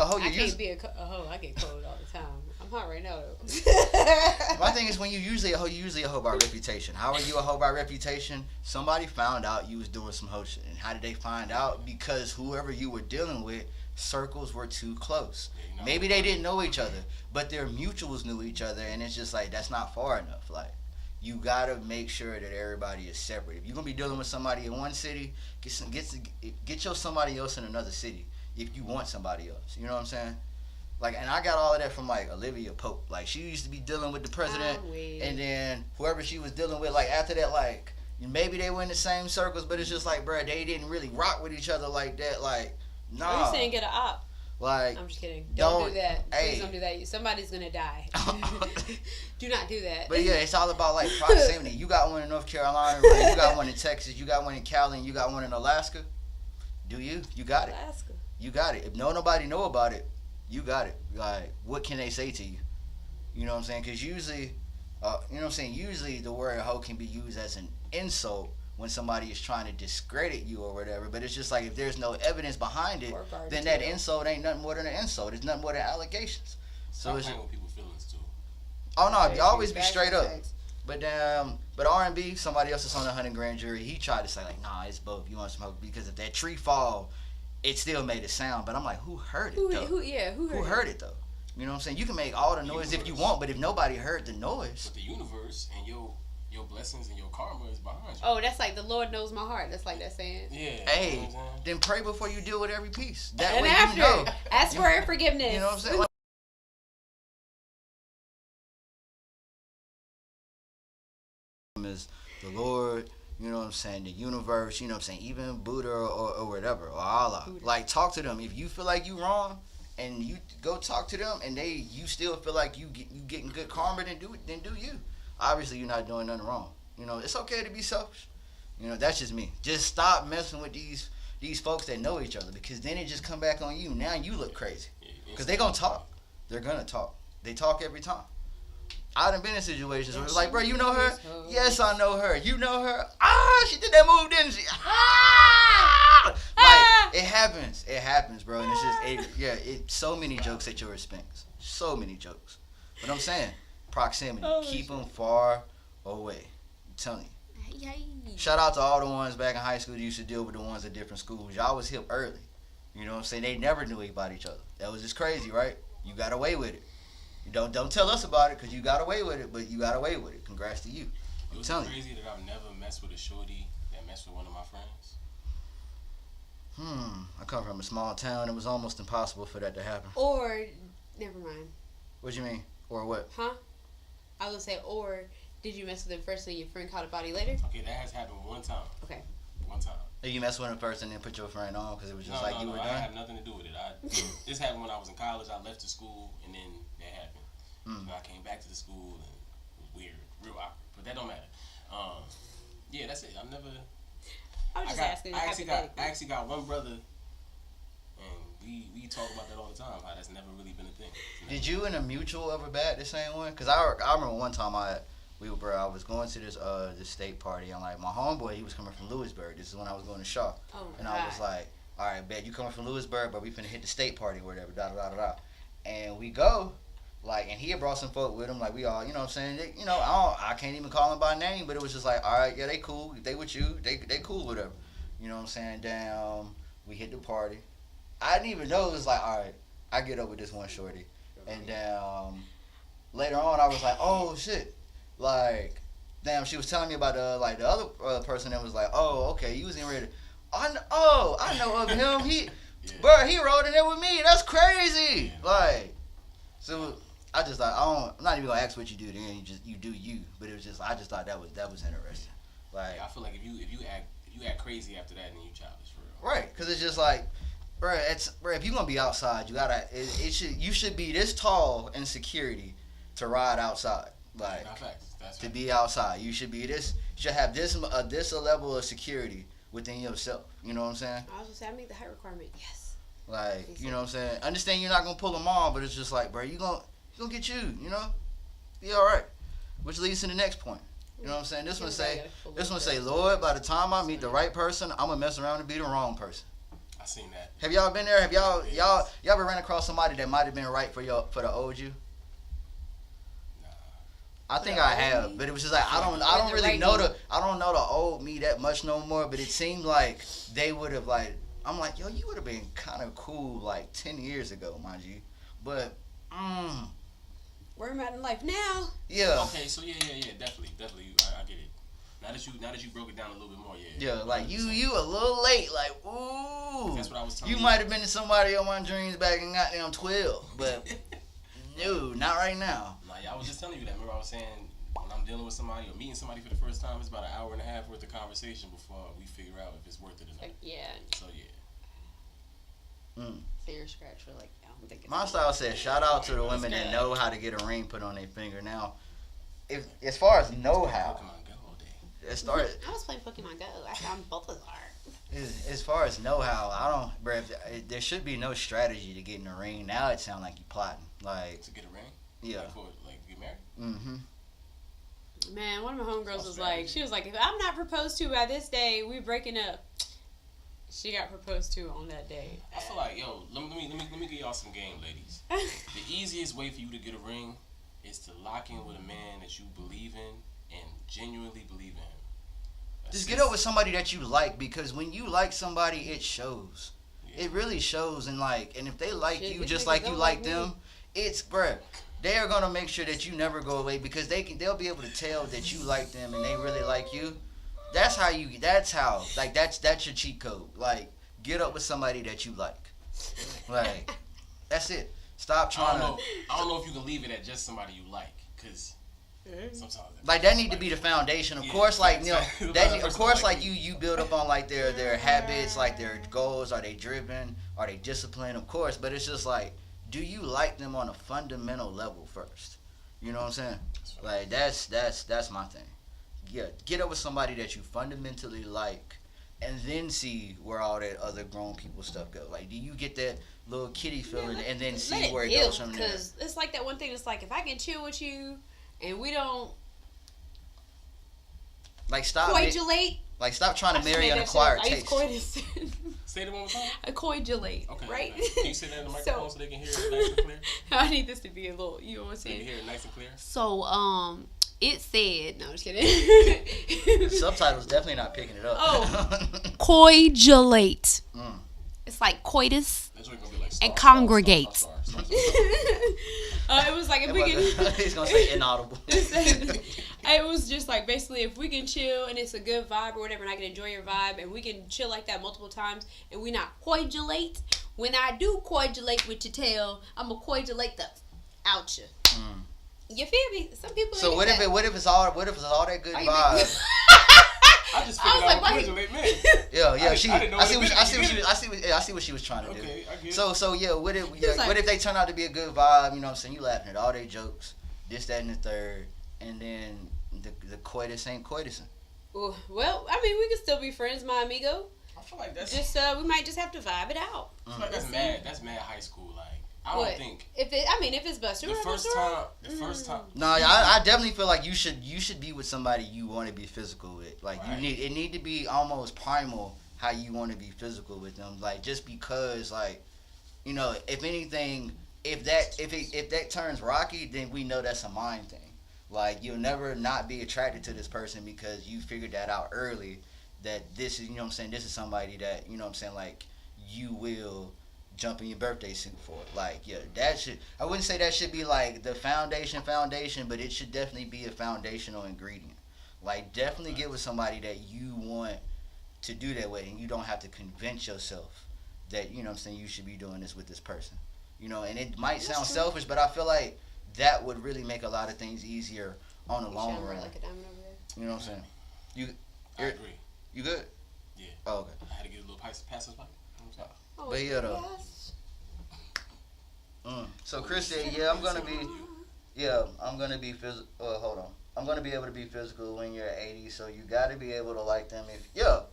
hoe, I you're can't usually. be a hoe. I get cold all the time. I'm hot right now though. My thing is when you usually a hoe, you usually a hoe by reputation. How are you a hoe by reputation? Somebody found out you was doing some hoe shit. And how did they find out? Because whoever you were dealing with, circles were too close. Maybe they didn't know each other, but their mutuals knew each other, and it's just like that's not far enough. Like you gotta make sure that everybody is separate. If you're gonna be dealing with somebody in one city, get your somebody else in another city. If you want somebody else, you know what I'm saying? Like, and I got all of that from like Olivia Pope. Like she used to be dealing with the president, and then whoever she was dealing with, like after that, like maybe they were in the same circles, but it's just like, bro, they didn't really rock with each other like that. Like, nah. Are you saying get an op? Like, I'm just kidding. Don't do that. Please hey. don't do that. Somebody's gonna die. Do not do that. But yeah, it's all about like proximity. You got one in North Carolina, right? You got one in Texas, you got one in Cali, and you got one in Alaska. Do you? You got it. Alaska. You got it. If nobody know about it, you got it. Like, what can they say to you? You know what I'm saying? Because usually, you know what I'm saying? Usually the word hoe can be used as an insult when somebody is trying to discredit you or whatever. But it's just like if there's no evidence behind it, then that insult ain't nothing more than an insult. It's nothing more than allegations. So it's playing with people's feelings too. Oh no, Yeah, always be facts, straight up. facts. But R&B, somebody else is on the 100 grand jury. He tried to say like, nah, it's both. You want some hope because if that tree fall, it still made a sound. But I'm like, who heard it though? Who heard it though? You know what I'm saying? You can make all the noise if you want, but if nobody heard the noise, But the universe and your blessings and your karma is behind you. Oh, that's like the Lord knows my heart. That's like that saying. Yeah. hey, You know what I'm saying? then pray before you deal with every piece. That And way after, you know. ask for forgiveness. You know what I'm saying? Like, is the Lord, you know what I'm saying, the universe, you know what I'm saying, even Buddha or whatever, or Allah. Buddha. Like, talk to them. If you feel like you wrong and you go talk to them and you still feel like you getting good karma, then do you. Obviously, you're not doing nothing wrong. You know, it's okay to be selfish. You know, that's just me. Just stop messing with these folks that know each other, because then it just come back on you. Now you look crazy. Because they going to talk. They're going to talk. They talk every time. I done been in situations where it's like, bro, you know her? Yes, I know her. You know her? Ah, she did that move, didn't she? Ah! Like, it happens. It happens, bro. And it's just, so many jokes at your expense. So many jokes. But I'm saying, proximity. Keep them far away. I'm telling you. Shout out to all the ones back in high school that used to deal with the ones at different schools. Y'all was hip early. You know what I'm saying? They never knew about each other. That was just crazy, right? You got away with it. You don't tell us about it because you got away with it, but you got away with it. Congrats to you. It was crazy that I've never messed with a shorty that messed with one of my friends. I come from a small town. It was almost impossible for that to happen. Or, never mind. What you mean? Or what? Huh? I was gonna say, or did you mess with him first and your friend caught a body later? Okay, that has happened one time. Okay. One time. You messed with him first and then put your friend on because it was just No, you were I done? have nothing to do with it. This happened when I was in college. I left the school and then that happened. And I came back to the school and it was weird, real awkward. But that don't matter. Yeah, that's it. I I was just asking. I actually got one brother, and we talk about that all the time. How that's never really been a thing. Did you and a mutual ever bat the same one? Because I remember one time I was going to this state party, and like my homeboy, he was coming from Lewisburg. This is when I was going to Shaw. Oh, and I was like, all right, bet you coming from Lewisburg, but we finna hit the state party or whatever, And we go, like, and he had brought some folk with him, like we all, you know what I'm saying? They, you know, I can't even call them by name, but it was just like, all right, yeah, they cool. If they with you, they cool, whatever. You know what I'm saying? Damn, we hit the party. I didn't even know it was like, all right, I get up with this one shorty. And later on, I was like, oh, shit. Like, damn, she was telling me about the other person that was like, oh, okay, you was in ready. I know of him. He, bro, he rode in there with me. That's crazy. Like, so I just thought, I'm not even gonna ask what you do then. You do you. But it was just, I just thought that was interesting. Like, I feel like if you act crazy after that, then you childish for real. right? Because it's just like, bro. If you gonna be outside, you should be this tall in security to ride outside. Like Not facts. That's to facts. be outside, you should have this a level of security within yourself. You know what I'm saying? I was gonna say I meet the height requirement. Yes. Like, you know what I'm saying? Understand you're not gonna pull them all, but it's just like, bro, you gonna get you. You know, be all right. Which leads to the next point. You know what I'm saying? This one say, Lord, by the time I meet the right person, I'm gonna mess around and be the wrong person. I seen that. Have y'all been there? Have y'all ever ran across somebody that might have been right for the old you? I think I have, but it was just like I don't really know the old me that much no more. But it seemed like they would have like I'm like, yo, you would have been kind of cool like 10 years ago, mind you. But where am I in life now? yeah. Okay, so yeah, definitely. I get it. Now that you broke it down a little bit more, yeah. Yeah, like you a little late, like ooh. That's what I was telling you. you. Might have been somebody on my dreams back in goddamn 12, but no, not right now. Nah, yeah, I was just telling you that. Remember I was saying when I'm dealing with somebody or meeting somebody for the first time, it's about an hour and a half worth of conversation before we figure out if it's worth it or not. Yeah. So yeah. Fair scratch for like I don't think it's My style says, shout out to the women that know how to get a ring put on their finger. Now, if as far as know how, Pokemon Go all day. it started. I was playing Pokemon Go. I found both of ours. As far as know how, I don't, bro. There should be no strategy to get in the ring. Now it sounds like you plotting. Like, To get a ring? yeah. Like get married? Mm-hmm. Man, one of my homegirls was like, she was like, if I'm not proposed to by this day, we breaking up. She got proposed to on that day. I feel like, yo, let me give y'all some game, ladies. The easiest way for you to get a ring is to lock in with a man that you believe in and genuinely believe in him. Just get over somebody that you like, because when you like somebody, it shows. Yeah. It really shows, and if they like Shit, you these just niggas like you don't like like me. them, it's bruh. They are gonna make sure that you never go away because they'll be able to tell that you like them and they really like you. That's how that's your cheat code. Like, get up with somebody that you like. Like, that's it. Stop trying to. I don't know if you can leave it at just somebody you like, cause sometimes Like, that need to be the foundation. Of course, like, you know, that of course, like you build up on like their habits, like their goals. Are they driven? Are they disciplined? Of course, but it's just like, do you like them on a fundamental level first? You know what I'm saying? Like, that's my thing. Yeah, get up with somebody that you fundamentally like, and then see where all that other grown people stuff go. Like, do you get that little kitty feeling, and then see where it goes from there? Because it's like that one thing. It's like if I can chill with you, and we don't Like, stop trying to marry an acquired taste. Say the one more time. A coagulate, Okay. right? Okay. Can you say that in the microphone so they can hear it nice and clear? I need this to be a little, you know what I'm So they can saying? hear it nice and clear. So, it said, no, I'm just kidding. Subtitles definitely not picking it up. Oh. Coagulate. Mm. It's like coitus. That joint gonna be like And congregate. It was like if we can. He's gonna say inaudible. It was just like basically if we can chill and it's a good vibe or whatever, and I can enjoy your vibe, and we can chill like that multiple times, and we not coagulate. When I do coagulate with your tail, I'm gonna coagulate the out you. Mm. You feel me? Some people. So what if it's all that good Are you vibe? making- I just I was figured like, out why what you- coagulate meant. Yeah. I didn't know I see what she was trying to do. Okay, I get it. So yeah, what if like- what if they turn out to be a good vibe? You know what I'm saying? You laughing at all their jokes, this, that, and the third, and then the coitus ain't coitusing. Ooh, well, I mean, we can still be friends, my amigo. I feel like that's Just we might just have to vibe it out. I feel like that's mad. That's mad high school. Like I What? don't think If it's Buster, the first time. No, I definitely feel like you should be with somebody you want to be physical with. Like, Right. it need to be almost primal how you want to be physical with them. Like, just because, like, you know, if anything, if that turns rocky, then we know that's a mind thing. Like, you'll never not be attracted to this person because you figured that out early. That this is, you know what I'm saying, this is somebody that, you know what I'm saying, like, you will jump in your birthday suit for. Like, yeah, I wouldn't say that should be like the foundation, but it should definitely be a foundational ingredient. Like, definitely get with somebody that you want to do that with, and you don't have to convince yourself that, you know what I'm saying, you should be doing this with this person. You know, and it might sound selfish, but I feel like that would really make a lot of things easier on the long run. Like a diamond over there. You know what I'm saying? I agree. You good? Yeah. Oh, okay. I had to get a little passer's pipe. You know what I'm saying? Oh, But yeah, though. yes. So Chris said, I'm gonna be physical. Hold on. I'm gonna be able to be physical when you're 80. So you got to be able to like them.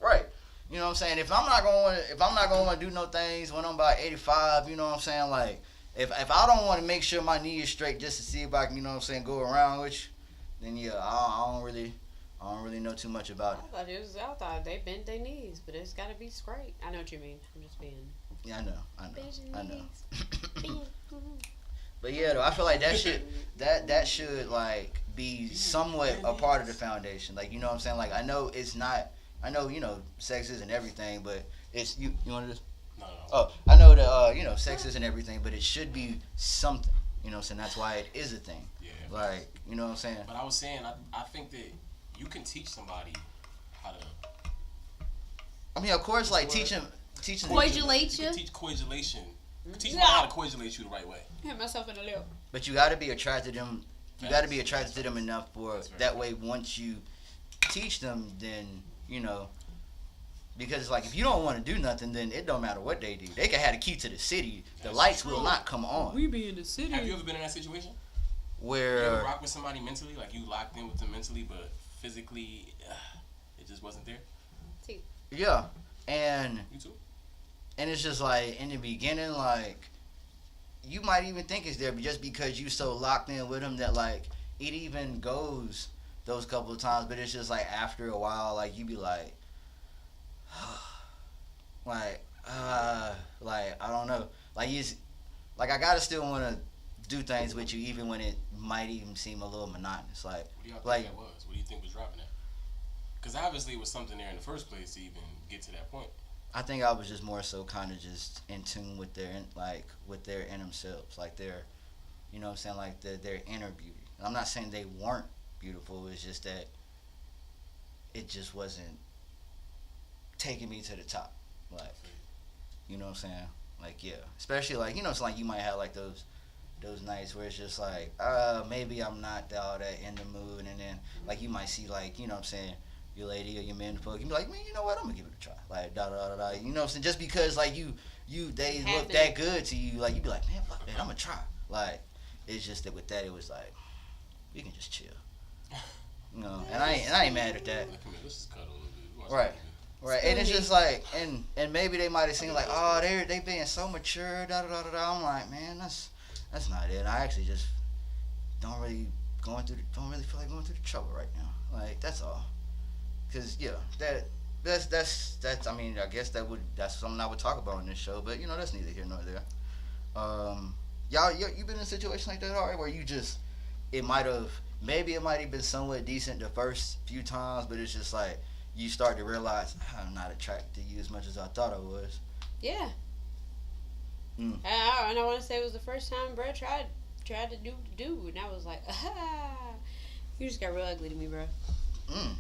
Right. You know what I'm saying? If I'm not gonna want to do no things when I'm about 85, you know what I'm saying? Like, if I don't want to make sure my knee is straight just to see if I can, you know what I'm saying, go around with you, then I don't really know too much about it. I thought they bent their knees, but it's gotta be straight. I know what you mean. I'm just being. Yeah, I know. Bend. But yeah, though, I feel like that should like be somewhat a part of the foundation. Like, you know what I'm saying? Like, I know sex isn't everything, but it's you want to just. No. Oh, I know that sex isn't everything, but it should be something. You know what I'm saying? That's why it is a thing. Yeah. Like, you know what I'm saying? But I was saying, I think that you can teach somebody how to. I mean, of course, like teaching. Coagulate You you. can teach coagulation. You can teach somebody how to coagulate you the right way. Hit myself in the lip. But you got to be attracted to them. You got to be attracted to them enough for that way. Once you teach them, then because like if you don't want to do nothing, then it don't matter what they do. They can have the key to the city. The lights will not come on. We be in the city. Have you ever been in that situation? Where You ever rock with somebody mentally, like you locked in with them mentally, but physically, it just wasn't there. yeah, and You too. and it's just like in the beginning, like you might even think it's there, but just because you so locked in with them that like it even goes those couple of times, but it's just like after a while, like you be like, like I don't know, like I gotta still want to do things with you, even when it might even seem a little monotonous. Like, What do y'all think like that was? What do you think was driving that? Because obviously it was something there in the first place to even get to that point. I think I was just more so kind of just in tune with their in themselves, like their, you know what I'm saying, like their inner beauty. And I'm not saying they weren't beautiful. It's just that it just wasn't taking me to the top. Like, you know what I'm saying? Like, yeah, especially like, you know, it's like you might have like those nights where it's just like, maybe I'm not all that in the mood, and then like you might see like, you know what I'm saying, your lady or your man folk, you be like, man, you know what, I'm gonna give it a try, like da da da da, you know what I'm saying, just because like they look that good to you, like you be like, man, fuck that, I'm gonna try. Like, it's just that with that it was like, we can just chill, you know, and I ain't mad at that. Like, come here, let's just cuddle a little bit. Watch Right. TV. Right, and it's just like, and maybe they might have seen like, oh, they being so mature, da da da da da. I'm like, man, that's not it. I actually just don't really feel like going through the trouble right now. Like, that's all. Cause yeah, that's I mean, I guess that's something I would talk about on this show, but you know, that's neither here nor there. Y'all, you been in a situation like that already, where you just it might have been somewhat decent the first few times, but it's just like you start to realize I'm not attracted to you as much as I thought I was. Yeah. Mm. And I want to say it was the first time bro tried to do, and I was like, you just got real ugly to me, bro. Mm.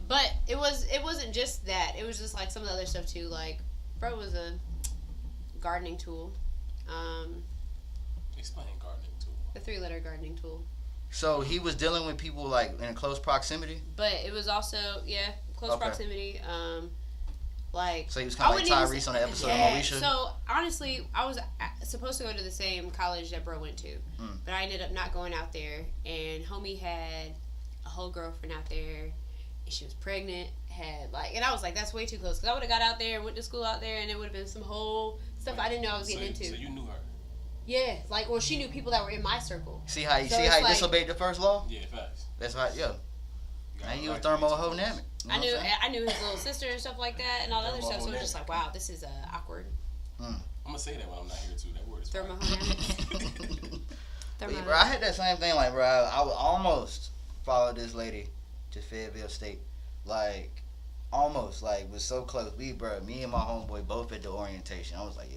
But it wasn't just that. It was just like some of the other stuff too. Like, bro was a gardening tool. Explain gardening tool. A 3-letter gardening tool. So he was dealing with people like in close proximity. But it was also close Okay. proximity. Like, So he was kind of like wouldn't even Tyrese on the episode yeah. of Moesha. So honestly, I was supposed to go to the same college that bro went to, but I ended up not going out there. And homie had a whole girlfriend out there, and she was pregnant. And I was like, that's way too close. Because I would have got out there and went to school out there, and it would have been some whole stuff I didn't know I was getting into. So you knew her? Yeah, like, well, she knew people that were in my circle. See how he So it's like- disobeyed the first law? Yeah, facts. That's right. Yeah. got Now it you a right. thermodynamic. You know I what I'm saying? knew his little sister and stuff like that, and all the other stuff. So it was just like, wow, this is awkward. I'm gonna say that when I'm not here too. That word is fire. Thermodynamics. Yeah, bro, I had that same thing. Like, bro, I would almost follow this lady to Fayetteville State. Like, almost. Like, was so close. Me and my homeboy both at the orientation. I was like,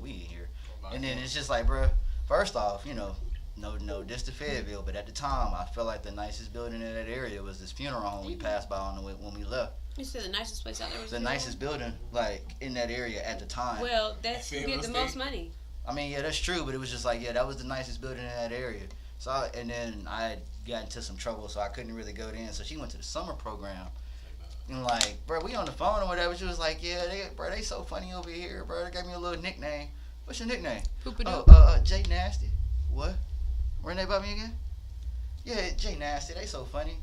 we in here. And then it's just like, bro, first off, you know, no, this to Fayetteville, but at the time, I felt like the nicest building in that area was this funeral home we passed by on the way when we left. You said the nicest place out there was The nicest building, like, in that area at the time. Well, that's you Fayetteville get the State. most money. I mean, yeah, that's true, but it was just like, yeah, that was the nicest building in that area. And then I had got into some trouble, so I couldn't really go in. So she went to the summer program, And like, bro, we on the phone or whatever. She was like, yeah, they so funny over here, bro. They gave me a little nickname. What's your nickname? Poopadoo. Oh, Jay Nasty. What? Run that by me again? Yeah, Jay Nasty. They so funny.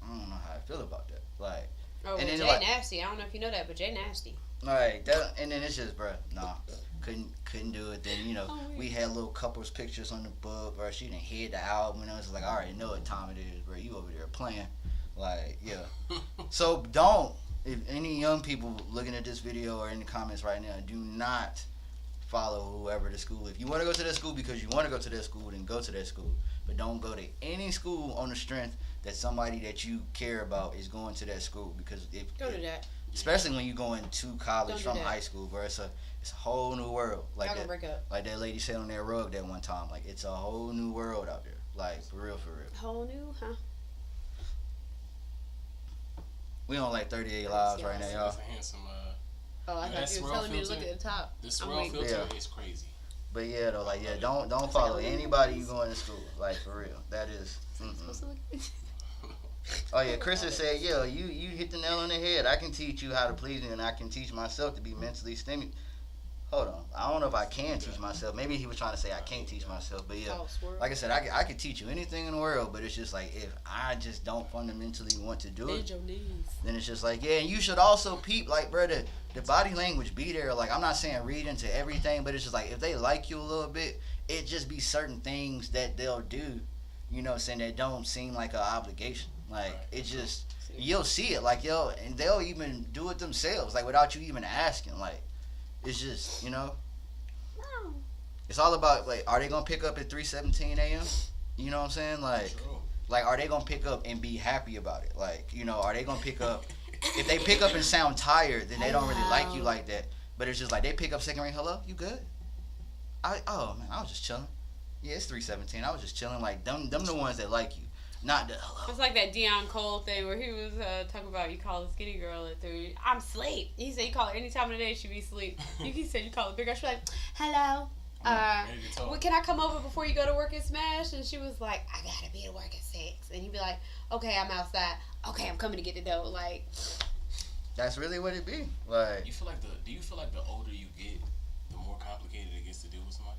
I don't know how I feel about that. Like, Oh, well, and then Jay like- Nasty. I don't know if you know that, but Jay Nasty. like that, and then it's just, bro, nah, couldn't do it. Then Oh, weird. we had little couples pictures on the book, bro. She didn't hear the album, and I was like, I already know what time it is, bro. You over there playing, like, yeah. So don't, if any young people looking at this video or in the comments right now, do not follow whoever the school. If you want to go to that school because you want to go to that school, then go to that school. But don't go to any school on the strength that somebody that you care about is going to that school, because Don't do that. especially when you're going to college Don't do from that. high school, bro. It's a whole new world. Like Y'all gonna that, break up. like that lady said on that rug that one time. Like, it's a whole new world out there. Like, for real, for real. Whole new, huh? We on like 38 lives right now, y'all. That's a handsome. Oh, I Yeah, thought that you were swirl telling me to filter. look at the top. The I'm swirl waiting. filter Yeah. is crazy. But yeah, though, like, yeah, don't like follow a little anybody you piece. going to school. Like, for real. That is. Supposed to look- Oh yeah, Chris has said, yeah, you hit the nail on the head. I can teach you how to please me, and I can teach myself to be mentally stimulated. Hold on, I don't know if I can teach myself. Maybe he was trying to say I can't teach myself, but yeah, Oh, swirl. like I said, I could teach you anything in the world, but it's just like, if I just don't fundamentally want to do Bend it, your knees. then it's just like, yeah. And you should also peep, like, bro, the body language be there. Like, I'm not saying read into everything, but it's just like, if they like you a little bit, it just be certain things that they'll do, you know what I'm saying, that don't seem like an obligation. Like, it just, you'll see it, like, yo, and they'll even do it themselves, like, without you even asking. Like, it's just, you know, No. it's all about, like, are they gonna pick up at 3:17 a.m.? You know what I'm saying? Like, True. like, are they gonna pick up and be happy about it? Like, you know, are they gonna pick up? If they pick up and sound tired, then they don't really like you like that. But it's just like, they pick up second ring, hello, you good? Oh man, I was just chilling. Yeah, it's 3:17. I was just chilling. Like, them the ones that like you, not the hello. It's like that Deion Cole thing where he was talking about you call a skinny girl at 3. I'm asleep. He said you call her any time of the day, she be asleep. He said you call a big girl, she like, hello. Ready to talk. Well, can I come over before you go to work and smash? And she was like, I gotta be at work at 6. And he'd be like, okay, I'm outside. Okay, I'm coming to get the dough. Like, That's really what it be. Like, Do you feel like the older you get, the more complicated it gets to deal with somebody?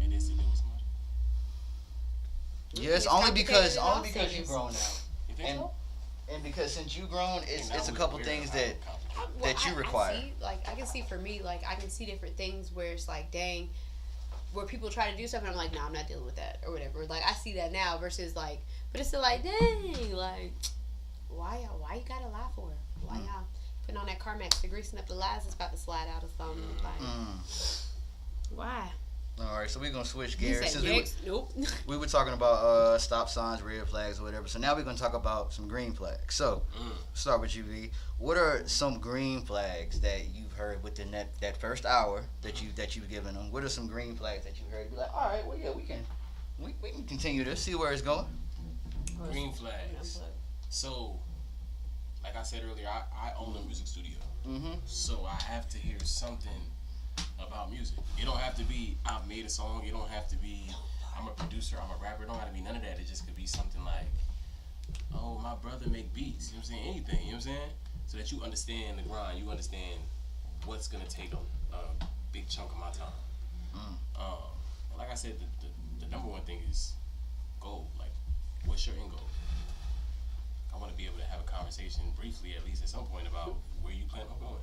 It is to deal with somebody. yes, It's only complicated because in all you stages. grown now, You think and so? and because since you grown, it's That a was couple weird things how that complicated. that you require. I see, like, I can see for me, like, I can see different things where it's like, dang, where people try to do stuff and I'm like, no, I'm not dealing with that or whatever. Like, I see that now versus like, but it's still like, dang, like, why you gotta lie for? Why y'all putting on that Carmex, the greasing up the lies is about to slide out or something? Like, why? All right, so we're gonna switch He gears. said, Since next. Nope. we were talking about stop signs, red flags, or whatever. So now we're gonna talk about some green flags. So start with you, V. What are some green flags that you've heard within that first hour that you've given them? What are some green flags that you heard? Be like, all right, well, yeah, we can continue this, see where it's going. Green flags. So, like I said earlier, I own a music studio. Mm-hmm. So I have to hear something about music. It don't have to be I've made a song. It don't have to be I'm a producer, I'm a rapper. It don't have to be none of that. It just could be something like, oh, my brother make beats. You know what I'm saying? Anything. You know what I'm saying? So that you understand the grind. You understand what's gonna take a big chunk of my time. And like I said, the number one thing is goal. Like, what's your end goal? I want to be able to have a conversation briefly, at least at some point, about where you plan on going.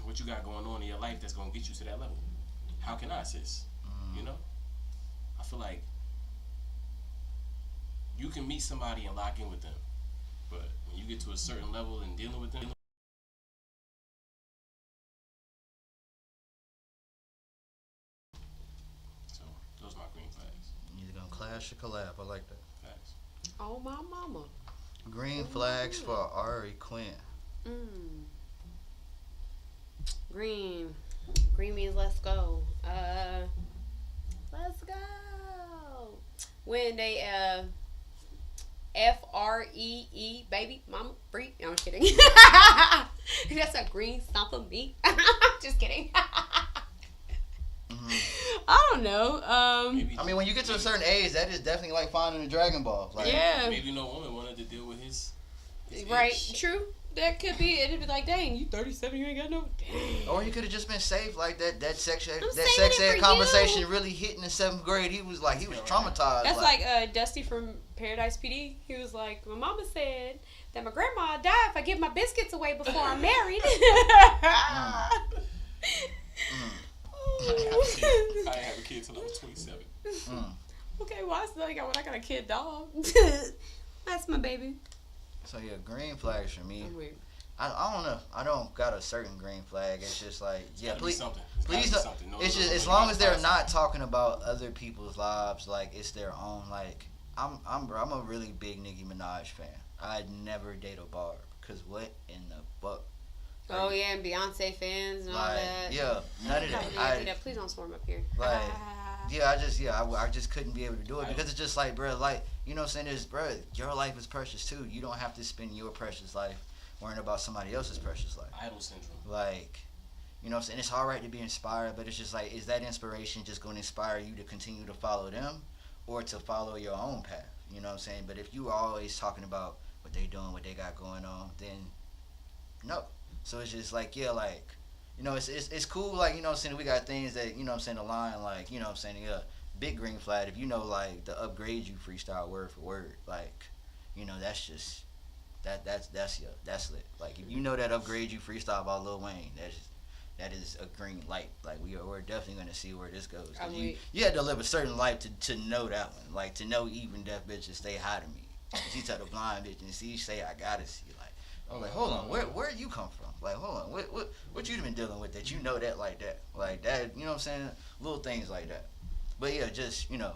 What you got going on in your life that's going to get you to that level. How can I assist? You know? I feel like you can meet somebody and lock in with them. But when you get to a certain level and dealing with them, so those are my green flags. Either gonna clash or collab. I like that. Facts. Oh, my mama. Green flags for Ari Quinn. Green. Green means let's go. Let's go. When they FREE baby mama free. No, I'm kidding. That's a green stump of me. Just kidding. I don't know. Maybe, I mean, when you get to a certain age, that is definitely like finding a Dragon Ball. Like, Yeah. maybe no woman wanted to deal with his Right. itch. True. That could be. It'd be like, dang, you 37, you ain't got no. Dang. Or he could have just been safe, like that sex saving sex it ed for conversation you. really hit in the 7th grade. He was traumatized. That's like Dusty from Paradise PD. He was like, my mama said that my grandma died if I give my biscuits away before I'm married. I didn't have a kid till I was 27. Okay, well, I still got a kid dog. That's my baby. So yeah, green flags for me. I'm weird. I don't know. I don't got a certain green flag. It's just like, yeah, Gotta be please, something. It's gotta please. be something. No, It's no, just no, as you long gotta as they're find not something. talking about other people's lives, like it's their own. Like I'm a really big Nicki Minaj fan. I'd never date a barb because what in the fuck? Oh, yeah, and Beyonce fans and all Like that. yeah, none of Probably that. do that. Please don't storm up here. Like, yeah, I just couldn't be able to do it because it's just like, bro, like, you know what I'm saying? Is, bro, your life is precious too. You don't have to spend your precious life worrying about somebody else's precious life. Idol syndrome. Like, you know what I'm saying? It's all right to be inspired, but it's just like, is that inspiration just going to inspire you to continue to follow them or to follow your own path? You know what I'm saying? But if you are always talking about what they doing, what they got going on, then no. So it's just like, yeah, like, you know, it's cool, like, you know what I'm saying, we got things that, you know what I'm saying, align, like, you know what I'm saying, yeah, big green flag, if you know, like, the Upgrade You freestyle word for word, like, you know, that's just, that's lit. Like, if you know that Upgrade You freestyle by Lil Wayne, that is a green light. Like, we're definitely going to see where this goes. 'Cause you had to live a certain life to know that one. Like, to know even deaf bitches stay high to me. She tell the blind bitch and see, say, I gotta see. Like, I was like, hold on, where you come from? Like, hold on, what you been dealing with that you know that like that? Like, that, you know what I'm saying? Little things like that. But, yeah, just, you know,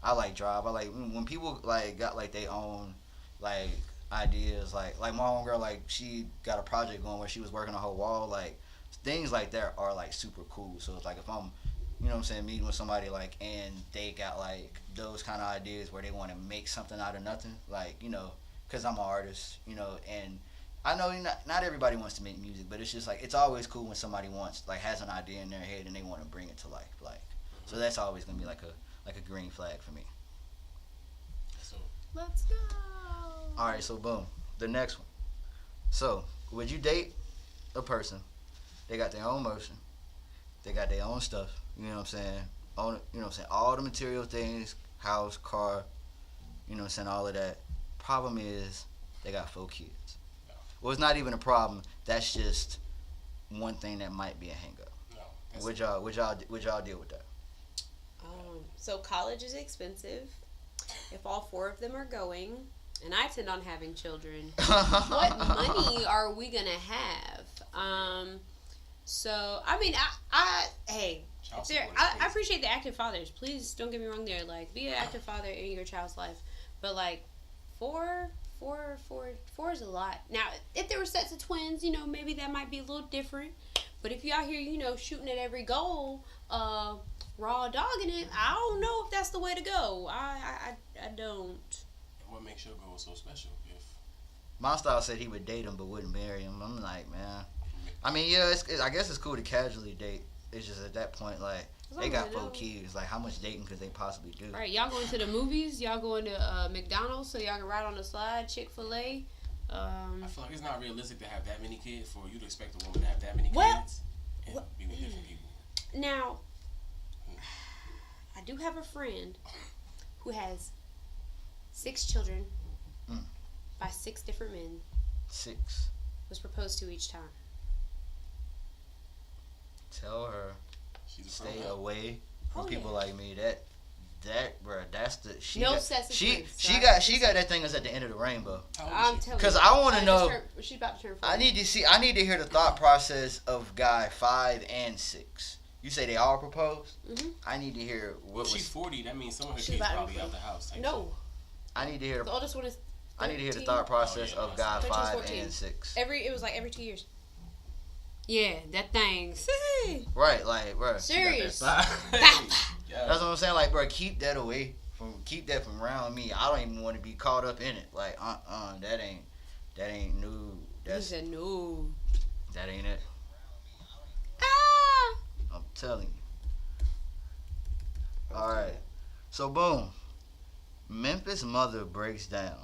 I like drive. I like, when people, like, got, like, their own, like, ideas. Like my homegirl, like, she got a project going where she was working on her wall. Like, things like that are like super cool. So it's like if I'm, you know what I'm saying, meeting with somebody like and they got like those kind of ideas where they want to make something out of nothing, like, you know, because I'm an artist, you know, and I know not everybody wants to make music, but it's just like it's always cool when somebody wants, like, has an idea in their head and they want to bring it to life, like, so that's always gonna be like a green flag for me. So Let's go. All right, so boom, the next one. So would you date a person? They got their own motion. They got their own stuff. You know what I'm saying? You know what I'm saying? All the material things, house, car, you know what I'm saying? All of that. Problem is, they got 4 kids. Well, it's not even a problem. That's just one thing that might be a hang up. no. Would y'all deal with that? So college is expensive. If all 4 of them are going, and I intend on having children, what money are we gonna have? So I mean, hey, Child if there, support is I crazy. appreciate the active fathers. Please don't get me wrong there. Like, be an active father in your child's life, but like, four is a lot. Now, if there were sets of twins, you know, maybe that might be a little different. But if you out here, you know, shooting at every goal, raw dogging it, I don't know if that's the way to go. I don't. What makes your goal so special? If My style said he would date him but wouldn't marry him. I'm like, man. I mean, yeah, I guess it's cool to casually date. It's just at that point, like, they got 4 kids. Like, how much dating could they possibly do? All right, y'all going to the movies? Y'all going to McDonald's so y'all can ride on the slide? Chick-fil-A? I feel like it's not realistic to have that many kids for you to expect a woman to have that many What? kids and be with different people. Now, I do have a friend who has 6 children by 6 different men. 6. Was proposed to each time. Tell her She's a stay pro. away from Oh, people yeah. like me. That bro, that's the she No got, sets of she twins, she right? got she got that thing that's at the end of the rainbow. How old I'm is she? telling you. 'Cause I wanna just know- she's about to turn 40. I need to hear the thought process of guy 5 and 6. You say they all proposed? Mhm. I need to hear Well, what if she's was. 40, that means some of her She's kids about to probably be out the house. Type No. I need to hear. The oldest one is 13. I need to hear the thought process Oh, yeah, of guy 13, 5 14. and 6. It was like every 2 years. Yeah, that thing. Right, like, bro. Serious. Yeah. That's what I'm saying. Like, bro, keep that from around me. I don't even want to be caught up in it. Like, that ain't new. He said no. That ain't it. Ah! I'm telling you. So boom, Memphis mother breaks down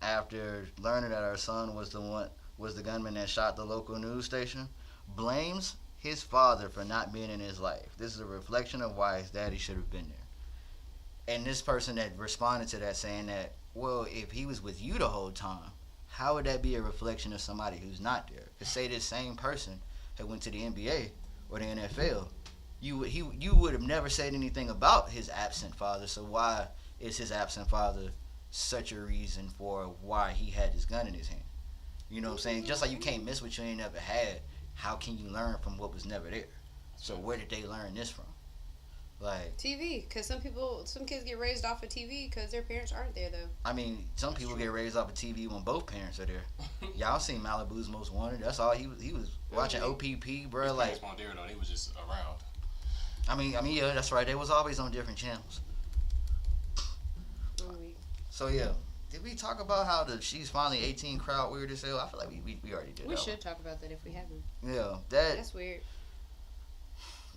after learning that her son was the gunman that shot the local news station, blames his father for not being in his life. This is a reflection of why his daddy should have been there. And this person that responded to that saying that, well, if he was with you the whole time, how would that be a reflection of somebody who's not there? To say this same person had went to the NBA or the NFL, you would have never said anything about his absent father. So why is his absent father such a reason for why he had his gun in his hand? You know what I'm saying? Just like you can't miss what you ain't never had, how can you learn from what was never there? So where did they learn this from? Like TV, because some kids get raised off of TV because their parents aren't there though. I mean, some people get raised off of TV when both parents are there. Y'all seen Malibu's Most Wanted? That's all he was watching OPP, bro. His Like, parents weren't there though; they was just around. I mean, yeah, that's right. They was always on different channels. So yeah, did we talk about how the She's Finally 18 crowd weird as hell? I feel like we already did. We that should talk about that if we haven't. one. Yeah, That's weird.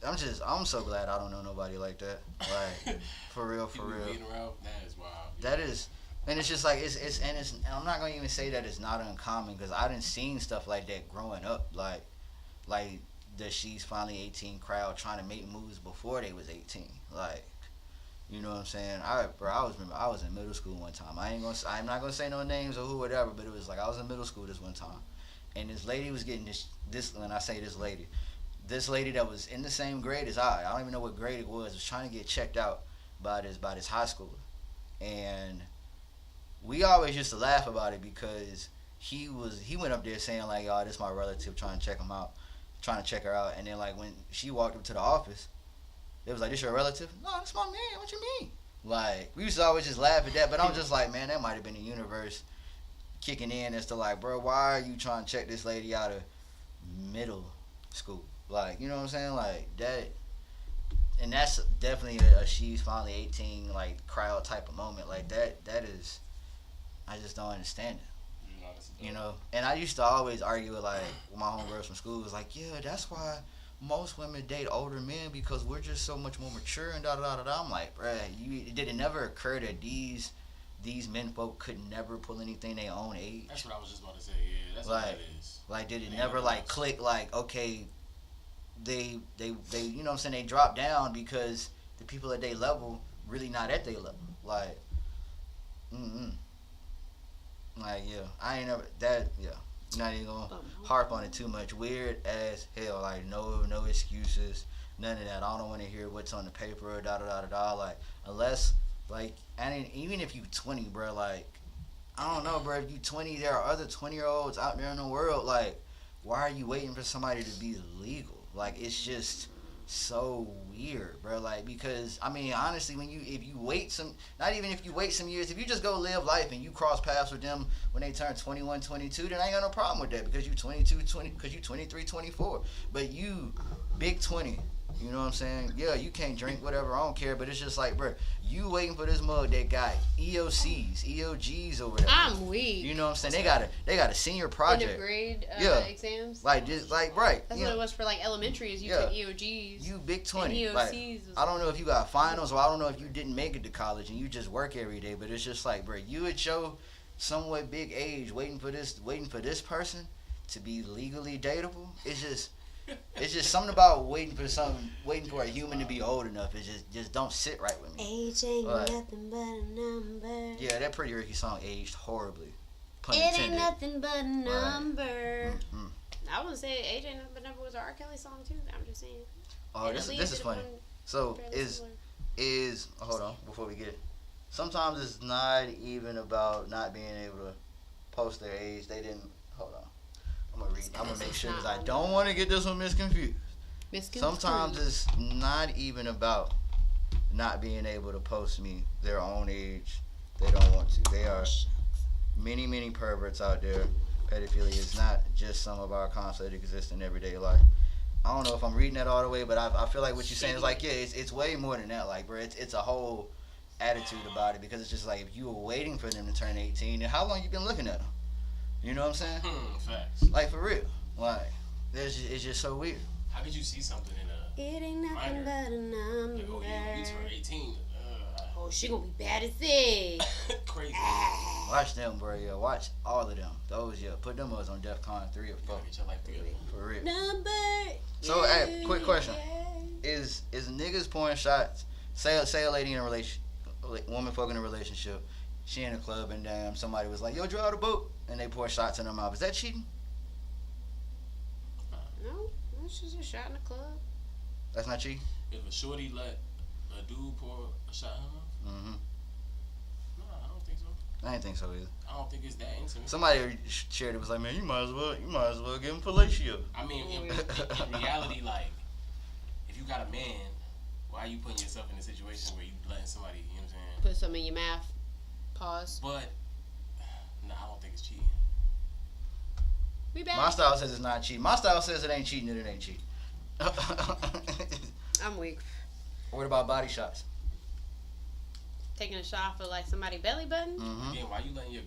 I'm so glad I don't know nobody like that. Like, for real. Beating around, that is wild. That is, and it's just like and I'm not gonna even say that it's not uncommon because I done seen stuff like that growing up, like the She's Finally 18 crowd trying to make moves before they was 18, like, you know what I'm saying? I was in middle school one time. I'm not gonna say no names or who whatever, but it was like I was in middle school this one time, and this lady was getting this when I say this lady that was in the same grade as I don't even know what grade it was trying to get checked out by this high schooler. And we always used to laugh about it because he went up there saying like, "Oh, this is my relative trying to check her out." And then like when she walked up to the office, it was like, "This your relative?" "No, that's my man. What you mean?" Like, we used to always just laugh at that, but I'm just like, man, that might have been the universe kicking in as to like, bro, why are you trying to check this lady out of middle school? Like, you know what I'm saying? Like, that, and that's definitely a She's Finally 18, like, crowd type of moment. Like, that is, I just don't understand it. You know? And I used to always argue with, like, with my homegirls from school. It was like, yeah, that's why most women date older men because we're just so much more mature and da-da-da-da-da. I'm like, bruh, did it never occur that these men folk could never pull anything their own age? That's what I was just about to say, yeah. That's like, what it is. Like, did it never, like, click, like, okay, they you know what I'm saying, they drop down because the people at their level really not at their level. Like, like, yeah, I ain't never that. Yeah, not even gonna harp on it too much. Weird as hell. Like, no excuses, none of that. I don't want to hear what's on the paper or da da da da da. Like, unless like, and even if you 20, bro, like, I don't know, bro. If you 20, there are other 20-year-olds out there in the world. Like, why are you waiting for somebody to be legal? Like, it's just so weird, bro. Like, because, I mean, honestly, if you wait some years, if you just go live life and you cross paths with them when they turn 21, 22, then I ain't got no problem with that because you 22, because you 23, 24. But you, big 20, you know what I'm saying? Yeah, you can't drink, whatever, I don't care, but it's just like, bro, you waiting for this mug that got EOCs, EOGs over there. I'm weak. You know what I'm saying? They got a senior project. End of grade exams? Like, just, like, right. That's what it was for, like, elementary is you took EOGs. You big 20. And like, EOCs I don't know if you got finals or I don't know if you didn't make it to college and you just work every day, but it's just like, bro, you at your somewhat big age waiting for this person to be legally dateable. It's just something about waiting for a human to be old enough. It just don't sit right with me. Age ain't nothing but a number. Yeah, that Pretty Ricky song aged horribly. Pun It intended. ain't nothing but a number. Mm-hmm. I wouldn't say Age Ain't Nothing But a Number was an R. Kelly song too. I'm just saying. Oh, And this Aaliyah is did funny. one So fairly similar. hold on before we get it. Sometimes it's not even about not being able to post their age. They didn't. Hold on. I'm gonna make sure because I don't want to get this one misconfused. Sometimes it's not even about not being able to post me their own age. They don't want to. They are many perverts out there. Pedophilia is not just some of our concepts that exist in everyday life. I don't know if I'm reading that all the way, but I feel like what you're saying is like, yeah, it's way more than that. Like, bro, it's a whole attitude about it because it's just like if you were waiting for them to turn 18, then how long you been looking at them? You know what I'm saying? Facts. Like, for real. Like, it's just so weird. How could you see something in a It ain't nothing minor? but a number. Like, oh, you turn 18. Oh, she gonna be bad as it. Crazy. Watch them, bro. Yeah, watch all of them. Those, yeah. Put them on DEFCON 3 or 4. Get your life together. For real. Number. So, hey, quick question. Is niggas pouring shots? Say a lady in a relation, woman fucking in a relationship. She in a club and damn somebody was like, "Yo, draw the boat," and they pour shots in her mouth. Is that cheating? No, it's just a shot in the club. That's not cheating. If a shorty let a dude pour a shot in her mouth, Mm-hmm. no, I don't think so. I didn't think so either. I don't think it's that intimate. Somebody shared it, was like, "Man, you might as well give him fellatio." I mean, in reality, like, if you got a man, why are you putting yourself in a situation where you letting somebody, you know what I'm saying? Put something in your mouth. Pause. But, no, I don't think it's cheating. We back. My style says it's not cheating. My style says it ain't cheating, and it ain't cheating. I'm weak. What about body shots? Taking a shot for like somebody belly button. Mm-hmm. Again, why you letting your,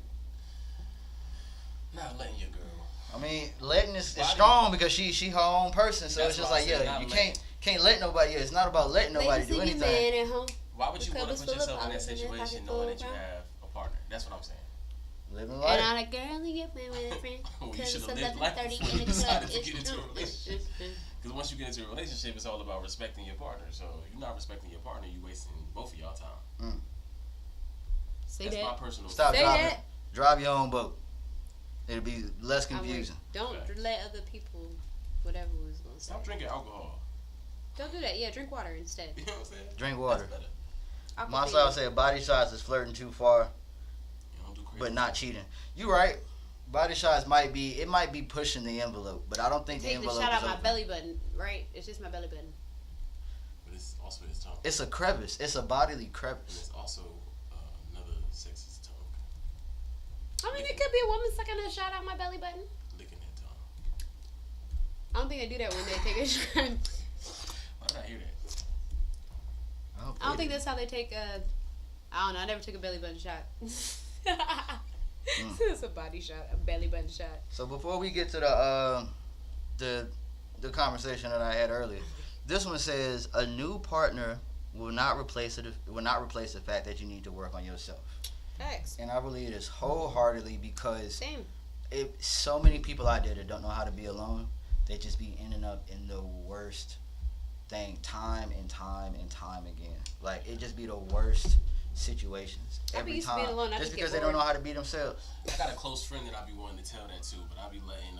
not letting your girl. I mean, letting is Body- strong because she her own person, so That's it's just why I like, said yeah, not you letting. can't let nobody. Yeah, it's not about letting nobody do Ladies, anything. your man at home. Why would you The want to cupboard's put full of yourself in that olives and situation pocket knowing that full you of have a partner? That's what I'm saying. Living And life. I'm a girl and you play with a friend. Well, you Cause should it's have lived life 11:30 before in you the club. decided to get into a It's relationship. true. Because once you get into a relationship, it's all about respecting your partner. So if you're not respecting your partner, you're wasting both of y'all time. Say That's my that. personal. Stop Say driving. that. Drive your own boat. It'll be less I'm weak. confusing. Don't Facts. let other people, whatever was gonna say. Stop drinking alcohol. Don't do that. Yeah, drink water instead. You know what I'm saying? Drink water. That's better. My style say body shots is flirting too far, You don't do crazy. but not cheating. You right. Body shots might be pushing the envelope, but I don't think the Take the envelope shot is out my open. belly button, right? It's just my belly button. But it's also his tongue. It's a crevice. It's a bodily And crevice. it's also another sexist tongue. I mean, it could be a woman sucking a shot out my belly button. Licking that tongue. I don't think they do that when they take a shot. Why did I hear that? I don't think that's how they take a. I don't know. I never took a belly button shot. It's a body shot, a belly button shot. So before we get to the conversation that I had earlier, this one says a new partner will not replace the fact that you need to work on yourself. Thanks. And I believe this wholeheartedly because Same. so many people out there that don't know how to be alone. They just be ending up in the worst thing time and time and time again. Like it just be the worst situations I be every used to time. being alone. I Just just because get they don't know bored. how to be themselves. I got a close friend that I be wanting to tell that to, but I be letting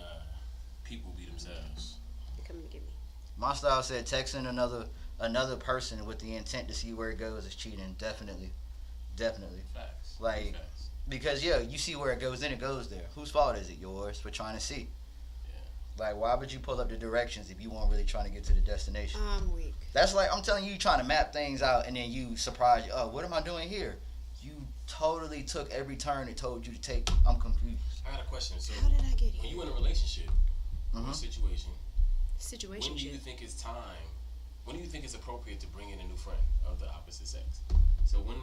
people be themselves. They're coming to get me. My style said texting another person with the intent to see where it goes is cheating. Definitely. Facts. Like- Facts. Because you see where it goes, then it goes there. Whose fault is it? Yours for trying to see. Like, why would you pull up the directions if you weren't really trying to get to the destination? I'm weak. That's like, I'm telling you, trying to map things out, and then you surprise you. Oh, what am I doing here? You totally took every turn it told you to take. I'm confused. I got a question. So How did I get when here? you in a relationship, or Mhm. a situation, Situation when do you shit. think it's time? When do you think it's appropriate to bring in a new friend of the opposite sex? So when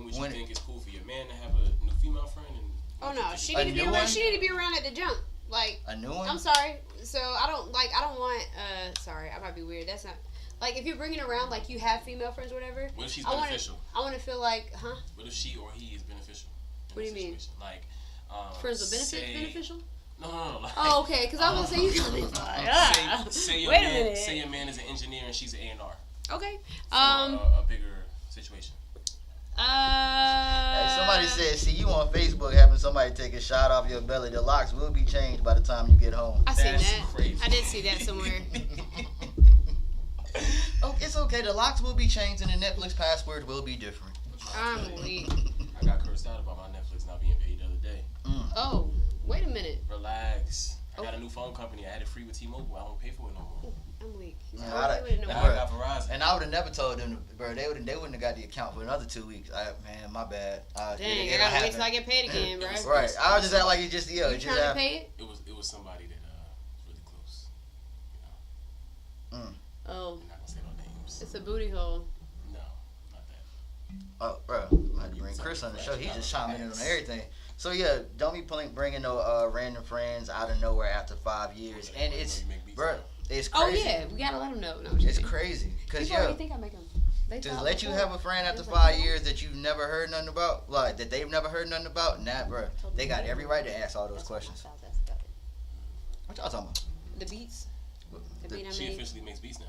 would you When- think it's cool for your man to have a new female friend? And Oh no, she A need to be new around. one? She need to be around at the jump. Like, A new one? I'm sorry. So I don't want. Sorry, I might be weird. That's not. Like, if you're bringing around, like, you have female friends or whatever. What if she's I wanna- beneficial? I want to feel like, huh? What if she or he is beneficial? in What do the you mean? situation? Like, Friends with benefits say- beneficial? No. Like, Oh, okay. Because I was gonna say you coming. say your Wait a man, minute. Say your man is an engineer and she's an A&R. Okay. For a bigger situation. Hey, somebody said, see you on Facebook having somebody take a shot off your belly. The locks will be changed by the time you get home. I seen That's that. crazy. I did see that somewhere. Oh, it's okay. The locks will be changed and the Netflix password will be different. I'm weak. I got cursed out about my Netflix not being paid the other day. Oh, wait a minute. Relax. I got a new phone company. I had it free with T-Mobile. I don't pay for it no more. I'm weak. Yeah, I I- wouldn't know Now why. I got Verizon. And I would have never told them, bro. They wouldn't have got the account for another 2 weeks. Man, my bad. Dang, I gotta wait till I get paid again, bro. Right. I was just act like it just, yeah, You it trying just to happened. pay it? It was somebody that was really close. You know, Oh, I'm not gonna say no names. it's a booty hole. No, not that. Oh, bro, I had to bring Chris on the show. He just chiming in on everything. So yeah, don't be bringing no random friends out of nowhere after 5 years. And it's, You make beats bro, now. it's Oh crazy. yeah, we gotta let them know. No, I'm just It's kidding. crazy. Cause People yeah, already think I make them. They To thought let you before. have a friend It after was like, 5 years that you've never heard nothing about, like that they've never heard nothing about, nah, bro. They got every right to ask all those That's questions. What my style, that's about it. What y'all talking about? The beats. The beat I She made. officially makes beats now.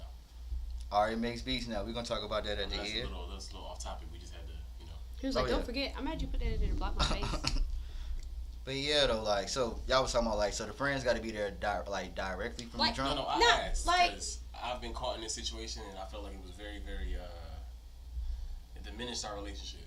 Ari makes beats now. We're gonna talk about that at the That's a end. that's a little off topic. We just had to, you know. He was Oh, like, yeah. don't forget. I'm mad you put that in there to block my face. But yeah, though, like, so y'all was talking about like, so the friends got to be there, directly from Like, the No, drum. no, I Not asked like- because I've been caught in this situation and I felt like it was very, very it diminished our relationship.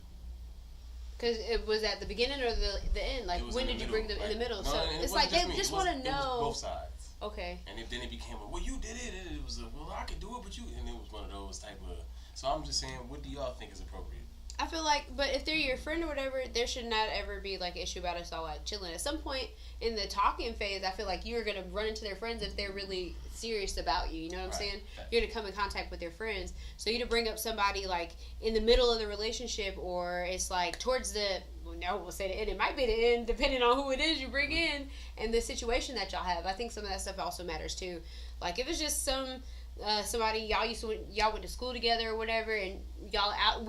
Because it was at the beginning or the end. Like, It was when in did the you bring them middle, in the middle? like- no, So and it it's wasn't like they me. just It was- want to it was know. both sides. Okay. And then it became a, well, you did it. And it was a, well, I could do it, but you. And it was one of those type of. So I'm just saying, what do y'all think is appropriate? I feel like, but if they're your friend or whatever, there should not ever be like an issue about us all like chilling. At some point in the talking phase, I feel like you're gonna run into their friends if they're really serious about you. You know what I'm Right. saying? You're gonna come in contact with their friends. So you to bring up somebody like in the middle of the relationship, or it's like towards the we'll say the end. It might be the end, depending on who it is you bring in and the situation that y'all have. I think some of that stuff also matters too. Like if it's just somebody y'all went to school together or whatever, and y'all out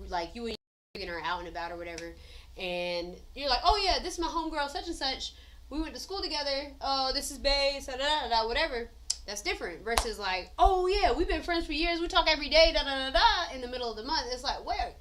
like you and are out and about or whatever, and you're like, oh yeah, this is my homegirl such and such. We went to school together. Oh, this is Bae, da da da, whatever. That's different versus like, oh yeah, we've been friends for years. We talk every day, da da da da. In the middle of the month, it's like, where?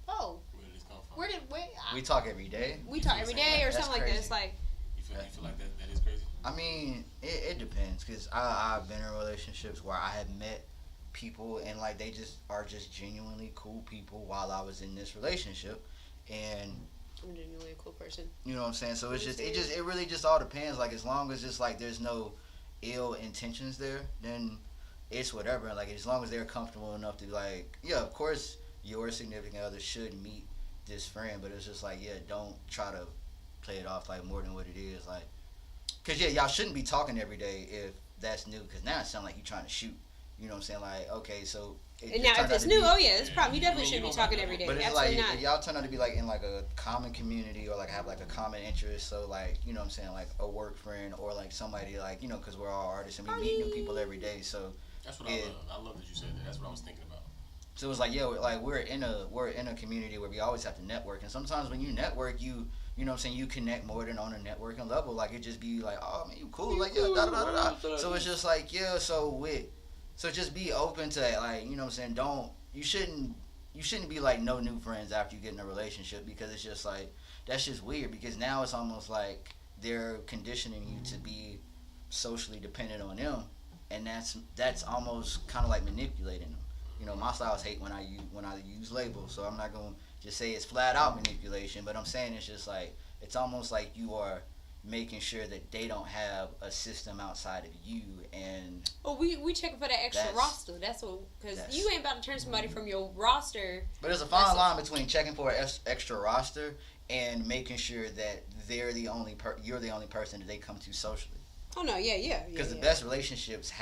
Oh, Where did this come from? We talk every day. we talk every day or That's something like that. It's crazy. like, You feel like that is crazy? I mean, it depends, because I've been in relationships where I have met people and like they just are just genuinely cool people while I was in this relationship, and I'm genuinely a cool person. you know what I'm saying. So it really just all depends. Like as long as it's like there's no ill intentions there, then it's whatever. Like as long as they're comfortable enough to be like, yeah, of course your significant other should meet this friend, but it's just like, yeah, don't try to play it off like more than what it is. Like, cause yeah, y'all shouldn't be talking every day if that's new. Cause now it sounds like you're trying to shoot. You know what I'm saying? Like, okay, so. And now if it's new, oh yeah, it's a problem. You definitely You shouldn't be don't talking got every day. But it's Absolutely like not. if y'all turn out to be like in like a common community or like have like a common interest, so like you know what I'm saying, like a work friend or like somebody like you know, because we're all artists and we meet new people every day. So That's what Yeah. I love. I love that you said that. That's what I was thinking about. so it's like yeah, like we're in a community where we always have to network, and sometimes when you network, you know what I'm saying, you connect more than on a networking level. Like it just be like, oh man, you cool, like yeah, da da da da da. So it's just like yeah, so just be open to that, like you know what I'm saying. You shouldn't be like no new friends after you get in a relationship, because it's just like that's just weird, because now it's almost like they're conditioning you to be socially dependent on them, and that's almost kind of like manipulating them. You know, my styles hate when I use labels, so I'm not gonna just say it's flat out manipulation, but I'm saying it's just like it's almost like you are making sure that they don't have a system outside of you. And Oh, we checking for that extra That's- roster. That's what, because that's- you ain't about to turn somebody from your roster. but there's a fine line between checking for an extra roster and making sure that you're the only person that they come to socially. Oh no, yeah. Because the best relationships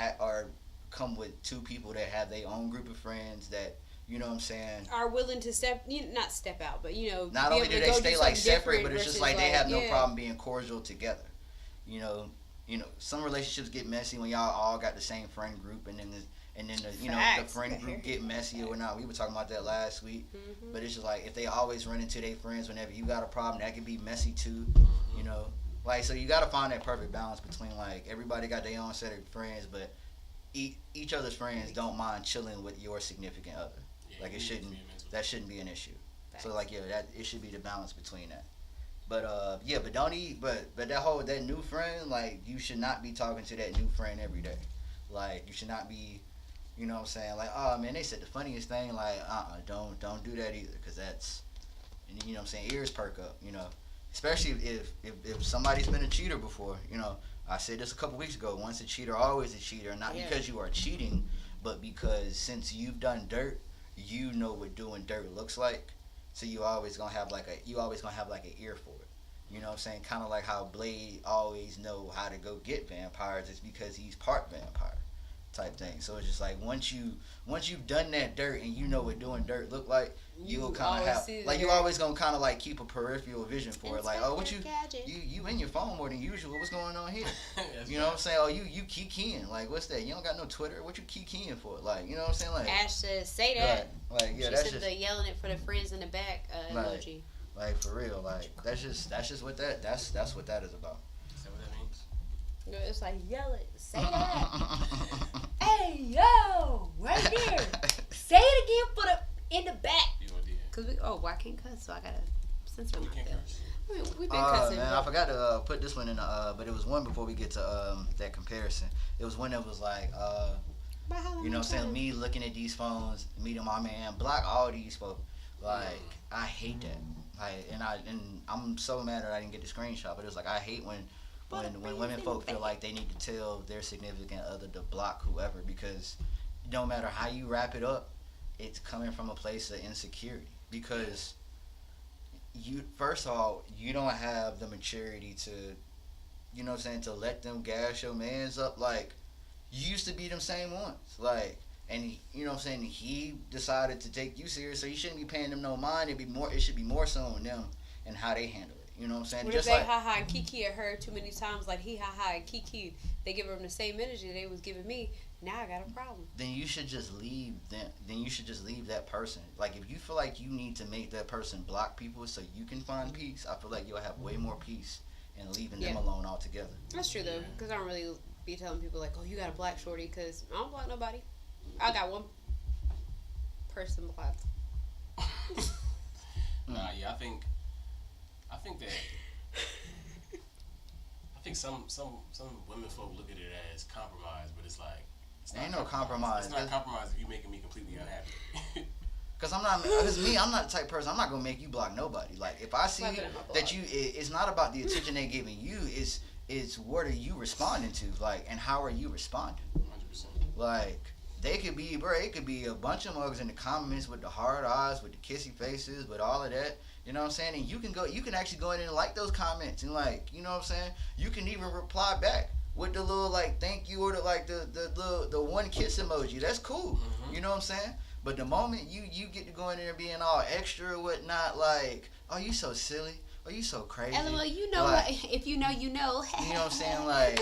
come with two people that have their own group of friends that, you know what I'm saying, are willing to not step out, but not be only able do to they go stay do like something separate, different but it's just versus, like they have no yeah. problem being cordial together. You know, some relationships get messy when y'all all got the same friend group, and then the Facts. friend group get messy or not. We were talking about that last week, Mhm. but it's just like if they always run into their friends whenever you got a problem, that can be messy too. You know, like so you got to find that perfect balance between like everybody got their own set of friends, but each other's friends don't mind chilling with your significant other. Yeah, Like it you need to shouldn't. be mental. That shouldn't be an issue. Facts. So like that it should be the balance between that. But but don't but that new friend, like you should not be talking to that new friend every day. Like you should not be, you know what I'm saying, like, oh man, they said the funniest thing, like don't do that either, because that's, you know what I'm saying, ears perk up, you know. Especially if somebody's been a cheater before, you know. I said this a couple weeks ago, once a cheater, always a cheater, not Yeah. because you are cheating, but because since you've done dirt, you know what doing dirt looks like. So you always gonna have like an ear for it. You know what I'm saying? Kind of like how Blade always know how to go get vampires. It's because he's part vampire type thing. So it's just like once you've done that dirt and you know what doing dirt look like, you'll kind of always have see the like you dirt. always gonna kind of like keep a peripheral vision for it. Like, oh, what Inspector Gadget. you in your phone more than usual? What's going on here? That's You know what I'm saying? Oh, you key keying. Like, what's that? You don't got no Twitter. What you key keying for? Like, you know what I'm saying? Like, Ash says, say that. right. Like, yeah, she that's said just the yelling it for the friends in the back Right. emoji. like for real. Like, that's just what that's what that is about. Is that what that means? It's like, yell it, say that. Hey, yo, right there. Say it again for the in the back. You know, yeah. Cause I can't cuss, so I gotta censor We can't myself. curse. We've been cussing. Man, I forgot to put this one in, but it was one before we get to that comparison. It was one that was like, About how long you know what I'm saying? time? Me looking at these phones, meeting my man, block all these folks. Like, I hate that. Like, and I'm so mad that I didn't get the screenshot, but it was like, I hate when women folk feel like they need to tell their significant other to block whoever, because no matter how you wrap it up, it's coming from a place of insecurity. Because you, first of all, you don't have the maturity to, you know what I'm saying, to let them gas your mans up. Like, you used to be them same ones. Like, and he, you know what I'm saying, he decided to take you serious, so you shouldn't be paying them no mind. It should be more so on them and how they handle it. You know what I'm saying? What Just if they like, ha-ha and kiki at her too many times, like he ha-ha and kiki, they give them the same energy they was giving me, now I got a problem. then you should just leave them. Then you should just leave that person. Like, if you feel like you need to make that person block people so you can find peace, I feel like you'll have way more peace in leaving them Yeah. alone altogether. That's true though, because I don't really be telling people like, oh, you got a black shorty, because I don't block nobody. I got one person blocked. Nah, yeah, I think that some women folk look at it as compromise, but it's like it's Ain't no compromise. It's not compromise if you making me completely unhappy. Cause I'm not the type of person. I'm not gonna make you block nobody. Like, if I see Block it in my blog. that it's not about the attention they giving you. It's what are you responding to? Like, and how are you responding? 100%. Like, it could be a bunch of mugs in the comments with the hard eyes, with the kissy faces, with all of that. You know what I'm saying? And you can actually go in and like those comments and, like, you know what I'm saying? You can even reply back with the little, like, thank you, or the one kiss emoji. That's cool. Mm-hmm. You know what I'm saying? But the moment you get to go in there and being all extra or whatnot, like, oh, you so silly. Oh, you so crazy. LOL, you know Like, what? If you know, you know. you know what I'm saying? Like,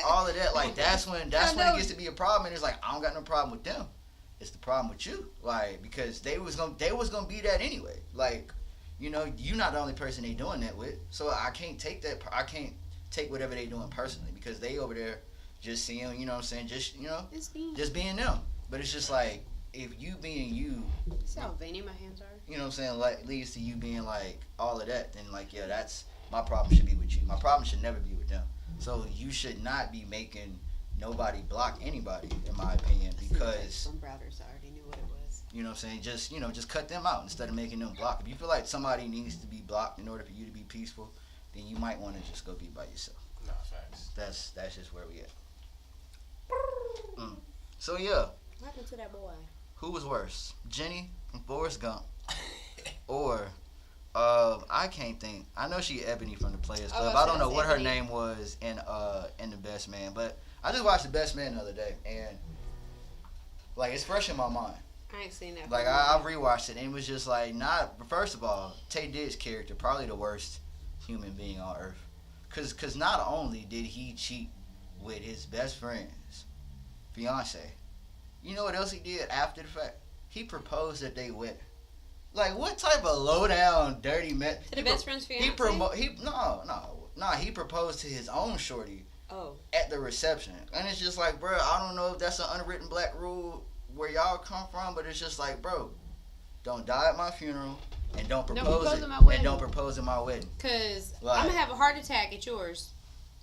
all of that, like, that's when it gets to be a problem. And it's like, I don't got no problem with them. It's the problem with you. Like, because they was gonna be that anyway. Like, you know, you're not the only person they doing that with. So I can't take that. I can't take whatever they doing personally, because they over there just seeing, you know what I'm saying? Just, you know, just being them. But it's just like, if you being you, See how veiny my hands are? you know what I'm saying, like, leads to you being like all of that, then, like, yeah, that's my problem. Should be with you. My problem should never be with them. So you should not be making nobody block anybody, in my opinion, because, Some routers, I already knew what it was. you know what I'm saying, just cut them out instead of making them block. If you feel like somebody needs to be blocked in order for you to be peaceful, then you might want to just go be by yourself. Nah, facts. That's just where we at. So yeah, What happened to that boy? who was worse, Jenny from Forrest Gump, or I can't think. I know she Ebony from the Players Club. I don't know what her Ebony. name was in The Best Man, but I just watched The Best Man the other day, and, like, it's fresh in my mind. I ain't seen that. Like, I rewatched it, and it was just like, first of all, Tay Diggs' character, probably the worst human being on earth. Cause not only did he cheat with his best friend's fiance, you know what else he did after the fact? He proposed at their wedding. Like, what type of low down, dirty man? To the best friend's fiance? He proposed to his own shorty Oh. at the reception, and it's just like, bro, I don't know if that's an unwritten black rule where y'all come from, but it's just like, bro, don't die at my funeral, and don't propose propose it, at my wedding. and don't propose at my wedding. Cause Like- I'm gonna have a heart attack at yours.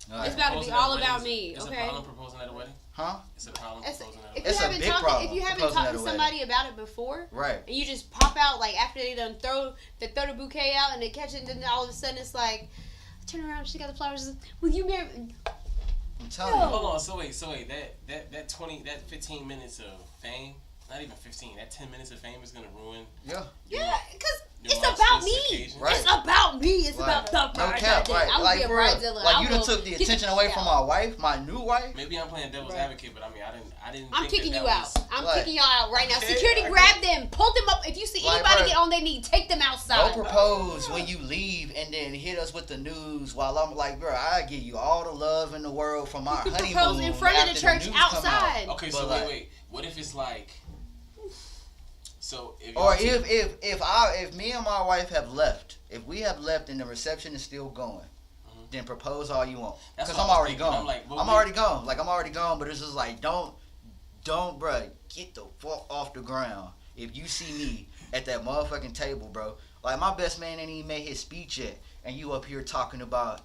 Like, It's about to be Proposing at all a wedding about is- me, Is okay? a problem proposing at a wedding? huh? It's a problem It's- proposing at a If wedding. you It's a haven't big talked, problem, if you haven't proposing talked at to a wedding. somebody about it before, Right. and you just pop out like after they done throw the bouquet out and they catch it, and then all of a sudden it's like, I turn around, she got the flowers. Will you marry? I'm telling No. you. Hold on, so wait, that 15 minutes of fame, not even 15, that 10 minutes of fame is gonna ruin. Yeah. Yeah, cause Your It's about me. occasion. Right. It's about me. It's Like, about the no bride. cap, right? I will Like be a for real. bridezilla. Like I you done will took the get attention away from out. my wife, my new wife. Maybe I'm playing devil's Right. advocate, but I mean, I didn't I'm think kicking that you out. was- I'm Like, kicking y'all out right now. okay, Security, okay. grab them, pull them up. If you see Like, anybody bruh, get on their knee, take them outside. Don't propose when you leave and then hit us with the news while I'm like, bro, I give you all the love in the world from our You could honeymoon. propose in front of the after church news come out. outside. Okay, But so like- wait. What if it's like? So if Or y'all take- if me and my wife have left, if we have left and the reception is still going, then propose all you want. That's Because what I'm I was already thinking. gone. I'm like, well, I'm we- already gone. Like I'm already gone. But it's just like don't, bruh, get the fuck off the ground. If you see me at that motherfucking table, bro, like my best man ain't even made his speech yet, and you up here talking about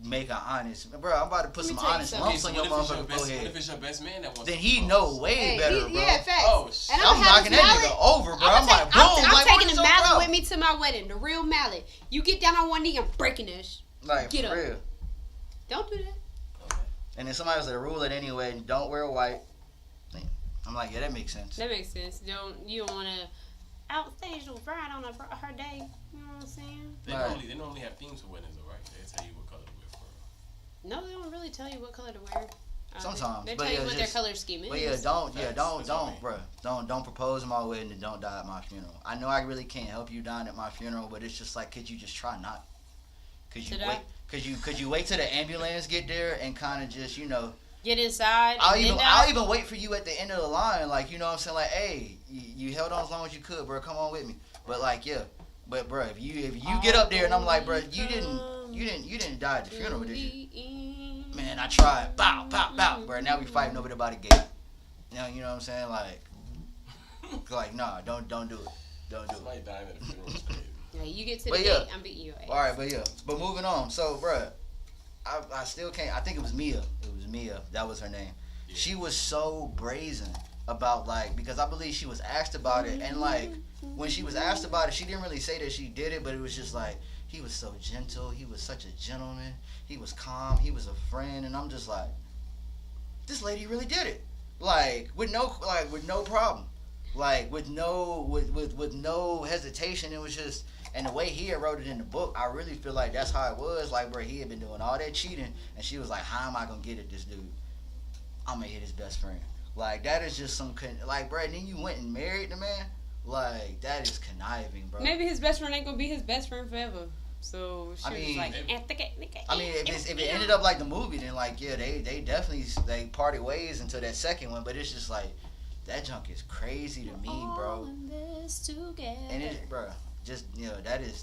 making honest, bro. I'm about to put Let me some tell you honest something. Okay, lumps so on what your if it's your motherfucking best? What if forehead. it's your best man that wants? Then to he propose? know way Hey, better, bro. Yeah, facts. Oh, and I'm I'm knocking that mallet. nigga over, bro. I'm I'm like, boom. I'm like, taking what the is your mallet problem? with me to my wedding. The real mallet. You get down on one knee, I'm breaking this. Like, Get for up. real. Don't do that. And then somebody was like, rule it anyway. Don't wear white. I'm like, yeah, that makes sense. That makes sense. You don't want to outstage your bride on her day. You know what I'm saying? They Right. normally have themes for weddings, though, right? They tell you what color to wear for. No, they don't really tell you what color to wear. Sometimes, they but tell you yeah, what just- their color scheme is. But yeah, Facts. don't, That's all right. bruh. Don't propose at my wedding and don't die at my funeral. I know I really can't help you dying at my funeral, but it's just like, could you just try not? Could you To wait? die? Could you wait till the ambulance get there and kind of just, Get inside. I'll and even then I'll die. even wait for you at the end of the line, like you know what I'm saying, like, hey, you held on as long as you could, bro. Come on with me. But like, yeah, but bro, if you get up there and I'm like, bro, you didn't die at the funeral, did you? Man, I tried. Bow, bow, bow. Bro, now we fighting over the body gate. Now you know what I'm saying, like, nah, don't do it. Don't do it. Somebody dying at a funeral is crazy. Yeah, you get to the But gate, yeah. I'm beating your ass. All right, but moving on. So, bro, I still can't. I think it was Mia. That was her name. Yeah. She was so brazen about because I believe she was asked about it, and when she was asked about it, she didn't really say that she did it, but it was just like he was so gentle. He was such a gentleman. He was calm. He was a friend, and I'm just like, this lady really did it. With no problem. With no hesitation. It was just, and the way he had wrote it in the book, I really feel like that's how it was. Bro, he had been doing all that cheating, and she was like, how am I gonna get at this dude? I'm gonna hit his best friend. That is just some, bro, and then you went and married the man? That is conniving, bro. Maybe his best friend ain't gonna be his best friend forever. So she I was mean, like, if it ended up like the movie, then yeah, they definitely they parted ways until that second one. But it's just that junk is crazy to me, bro. And it, bro, just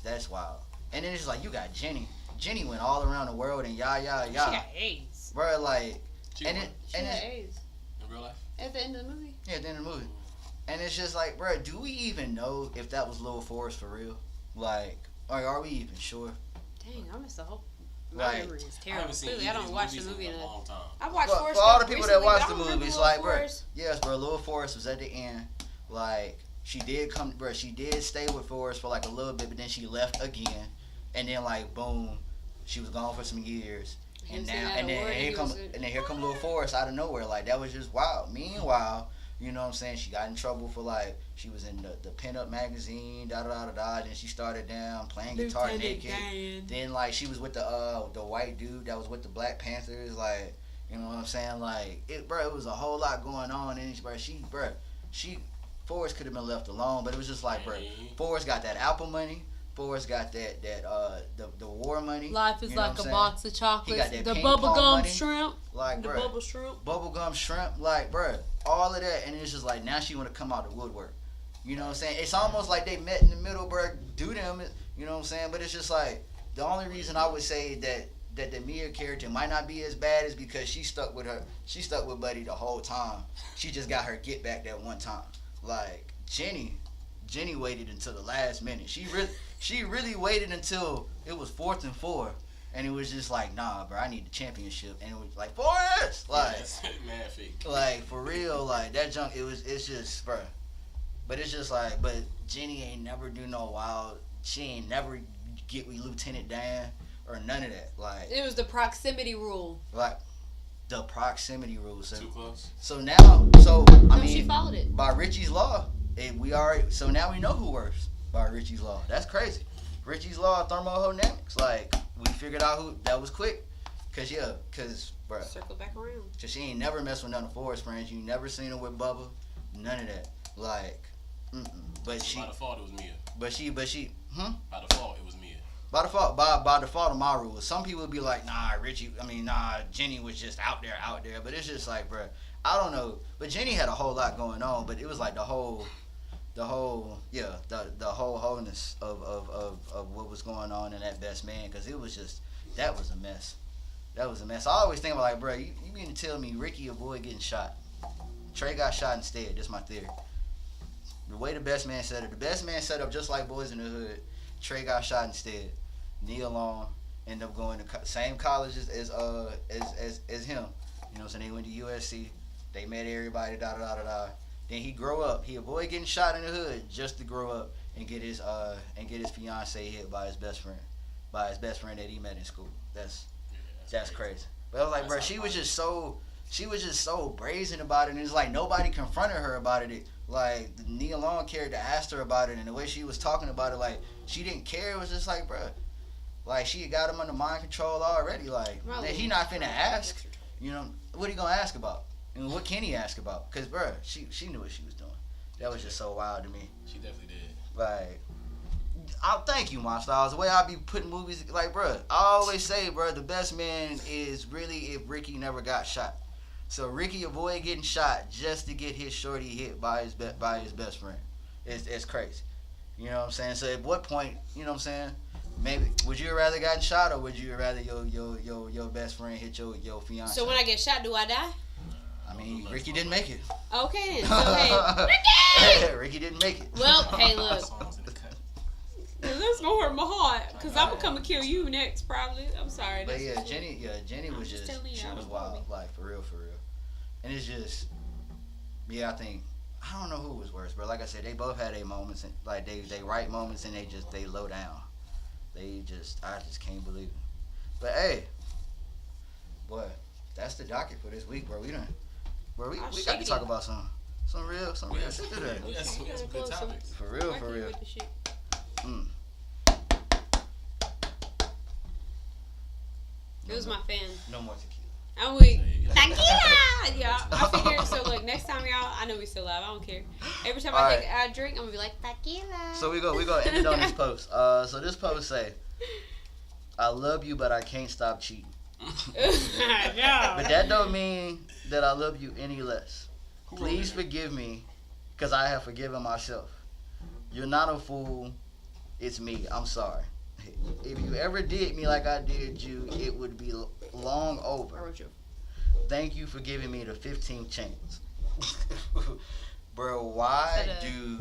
that's wild. And then it's you got Jenny. Jenny went all around the world and She got yah, AIDS. bro. She And won. it She and got it's, AIDS. In real life? At the end of the movie. yeah, at the end of the movie. And it's just bro, do we even know if that was Lil Forrest for real? Are we even sure? Dang, I missed the whole. My Like, memory is I terrible. haven't seen Clearly, either I of don't these watch the movies movie in a enough. long time. I watched For Forrest all the Gump people recently, that watch but I the don't remember movies, Lil bro, Forrest. yes, bro, Lil Forrest was at the end. She did come, bro. She did stay with Forrest for a little bit, but then she left again, and then boom, she was gone for some years. He And was now, saying that and then award, and here he come, was a- and then here come Lil Forrest out of nowhere. That was just wild. Meanwhile, you know what I'm saying? She got in trouble for she was in the pinup magazine, da da da da da. Then she started down playing guitar Lieutenant naked. Dan. Then she was with the white dude that was with the Black Panthers. You know what I'm saying? It was a whole lot going on. And Forrest could have been left alone, but it was just bro, Forrest got that Apple money. Forrest got the war money. Life is You know like what a I'm saying? box of He chocolates. got that The ping pong bubblegum money. shrimp. The Bro, bubble shrimp. bubblegum shrimp, bro, all of that, and it's just now she want to come out the woodwork. You know what I'm saying? It's almost like they met in the middle, bro. Do them, you know what I'm saying? But it's just the only reason I would say that the Mia character might not be as bad is because she stuck with Buddy the whole time. She just got her get back that one time. Jenny waited until the last minute. She really waited until it was 4th and 4. And it was just nah, bro, I need the championship. And it was Forrest! That's mad fake. For real, that junk, it's just, bro. But it's just but Jenny ain't never do no wild, she ain't never get with Lieutenant Dan or none of that. It was the proximity rule. The proximity rule. Too close. So now, I She mean, followed it. by Richie's Law, so now we know who works. by Richie's Law. That's crazy. Richie's Law of thermodynamics. Like, we figured out who that was quick. Cause bro, Circle back around. cause she ain't never messed with none of Forrest friends. You never seen her with Bubba, none of that. Like, but she, By default, it was Mia. but she, By default, it was Mia. by default of my rules. Some people would be like, nah, Jenny was just out there. But it's just like, bro, I don't know. But Jenny had a whole lot going on. But it was like the whole wholeness of what was going on in that best man. Cause it was just, that was a mess. That was a mess. I always think about like, bro, you mean to tell me Ricky avoided getting shot? Trey got shot instead. That's my theory. The way the best man set up just like Boys in the Hood. Trey got shot instead. Nia Long ended up going to same college as him. You know what I'm saying? They went to USC. They met everybody. Then he grow up. He avoided getting shot in the hood just to grow up and get his fiance hit by his best friend that he met in school. That's crazy. But I was like, bro, she was just so brazen about it, and it's like nobody confronted her about it. Like, the Nia Long character asked her about it, and the way she was talking about it, like, she didn't care. It was just like, bro, like, she had got him under mind control already. Like, he not finna ask. You know, what he gonna ask about? And what can he ask about? Because, bro, she knew what she was doing. That was just so wild to me. She definitely did. Like, I'll thank you, my styles. The way I be putting movies, like, bro, I always say, bro, the best man is really if Ricky never got shot. So Ricky avoided getting shot just to get his shorty hit by his best friend. It's crazy. You know what I'm saying? So at what point, you know what I'm saying? Maybe would you rather gotten shot, or would you rather your best friend hit your fiance? So when I get shot, do I die? I mean, Ricky didn't make it. Okay then. So hey, Ricky! Ricky didn't make it. Well, hey, look. Songs in the cut. That's gonna hurt my heart, cause I'm gonna come and kill you next, probably. I'm sorry. But That's Jenny was just just, telling you, she I was was wild, wrong. like for real. And it's just, I think, I don't know who was worse, but like I said, they both had their moments, and like they right moments, and they low down. I just can't believe it. But hey, boy, that's the docket for this week, bro. We got to talk about some real shit today. We had some good topics. For real. It was my fan. No more tequila. I'm weak. Tequila! Y'all, I figured, so look, next time y'all, I know we still live, I don't care. Every time I take a drink, I'm gonna be like, tequila. So we gonna end it on this post. So this post say, I love you, but I can't stop cheating. But that don't mean that I love you any less. Please forgive me, because I have forgiven myself. You're not a fool. It's me. I'm sorry. If you ever did me like I did you, it would be long over. Thank you for giving me the 15th chance. Bro, why do...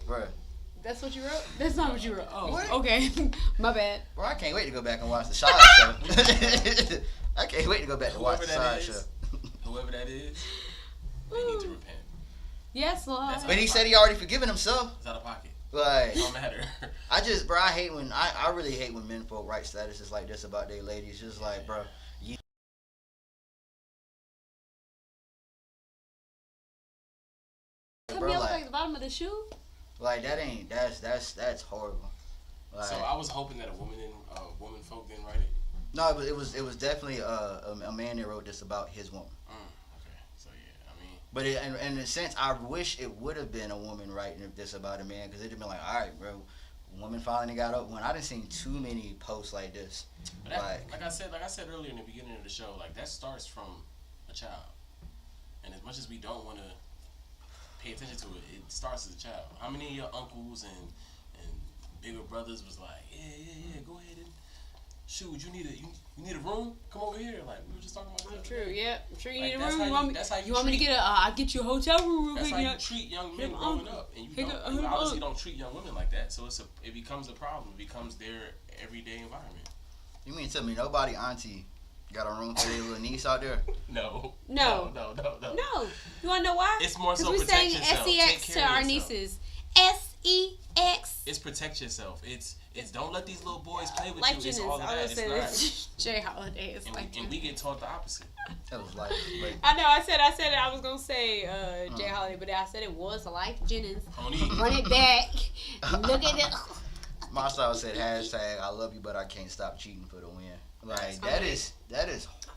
Bro. That's what you wrote? That's not what you wrote. Oh, What? okay. My bad. Bro, I can't wait to go back and watch the side show. I can't wait to go back and watch the side show. Whoever that is, they need to repent. Yes, Lord. That's But he said he already forgiven himself. It's out of pocket. Like, It don't matter. I hate when I really hate when men folk write statuses like this about their ladies. Just like, bro, you Cut bro, me off like- like the bottom of the shoe? like that's horrible. Like, So I was hoping that woman folk didn't write it. no, but it was definitely a man that wrote this about his woman. Okay. So yeah, I mean, But in a sense, I wish it would have been a woman writing this about a man, because it'd have been like, all right, bro, woman finally got up. When I didn't seen too many posts like this, but that, like I said earlier in the beginning of the show, like that starts from a child, and as much as we don't want to pay attention to it, it starts as a child. How many of your uncles and bigger brothers was like, yeah, go ahead and shoot. You need a room? Come over here. Like we were just talking about. I'm true. Yeah, I'm sure you Like, need a that's room. how You you- want me? that's how you You want me to treat- get I'll get you a hotel room real That's quick. how you treat young men Him growing uncle. up, and you Him obviously uncle. don't treat young women like that. So it becomes a problem. It becomes their everyday environment. you mean to tell me nobody auntie got a room for their little niece out there? No. No. No. No. You want to know why? It's more so we protect saying yourself. SEX Take to care of our yourself. nieces. SEX. It's protect yourself. It's don't let these little boys play with Life you. It's Jennings, all of I that. was It's saying not. it's Jay Holiday. It's like And we get taught the opposite. That was like, I know. I said it. I was gonna say Jay Holiday, but I said it was Life Jennings. Only Run it back. Look at it. my style said hashtag I love you, but I can't stop cheating for the win. Like that is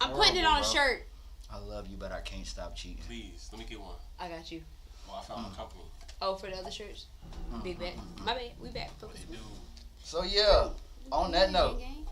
I'm putting it horrible, on a bro. shirt. I love you, but I can't stop cheating. please, let me get one. I got you. Well, I found a company. Oh, for the other shirts. Big bet. My bad. We back. What they do. So yeah, on that note, Gang, gang.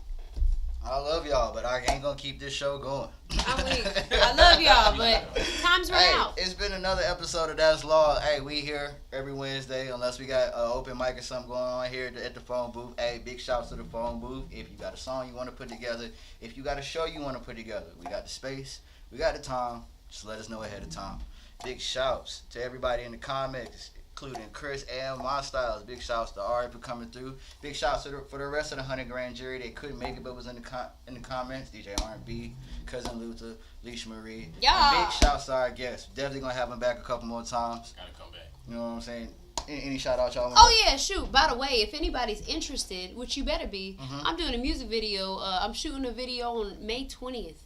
I love y'all, but I ain't gonna keep this show going. I'm weak. I love y'all, but time's run Hey, out. it's been another episode of That's Law. Hey, we here every Wednesday, unless we got an open mic or something going on here at the phone booth. Hey, big shouts to the phone booth. If you got a song you want to put together, if you got a show you want to put together, we got the space, we got the time. Just let us know ahead of time. Big shouts to everybody in the comments, including Chris and My Styles. Big shouts to Ari for coming through. Big shouts for the rest of the 100 grand jury. They couldn't make it, but was in the comments. DJ R&B, Cousin Luther, Leisha Marie. Yeah. And big shouts to our guests. Definitely gonna have them back a couple more times. Gotta come back. You know what I'm saying? Any shout out y'all? Oh yeah, shoot. By the way, if anybody's interested, which you better be, Mhm. I'm doing a music video. I'm shooting a video on May 20th.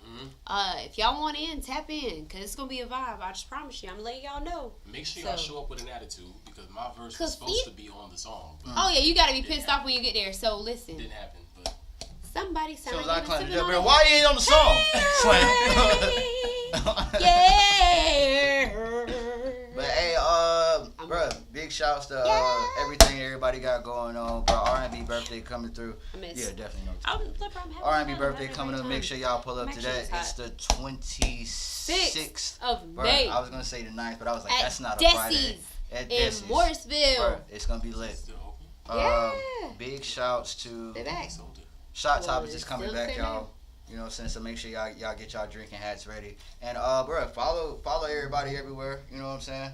Mm-hmm. If y'all want in, tap in, cause it's gonna be a vibe. I just promise you. I'm letting y'all know. Make sure y'all So- show up with an attitude because my verse was 'Cause supposed to be on the song, but Oh yeah, you gotta be Didn't pissed off when you get there. So listen, it didn't happen. But somebody So sound I like you climbed been the sipping bro. on Why you ain't on the song? Hey, yeah. But hey, bro, big shouts to Yeah. everything everybody got going on, bro. R&B birthday coming through. I miss. Yeah, definitely know. I'm having R&B fun, birthday having a coming great up. Make time. sure y'all pull up I'm to actually that. hot. It's the 26th. of Bro, May I was gonna say the 9th, but I was like, at that's not a Desi's Friday. At in Desi's. Morrisville. Bro, it's gonna be lit. still open. Yeah. Big shouts to They back. Sold it. Shot Well, Toppers it's is coming still the back, same y'all. You know what I'm saying? So make sure y'all get y'all drinking hats ready. And bro, follow everybody everywhere. You know what I'm saying?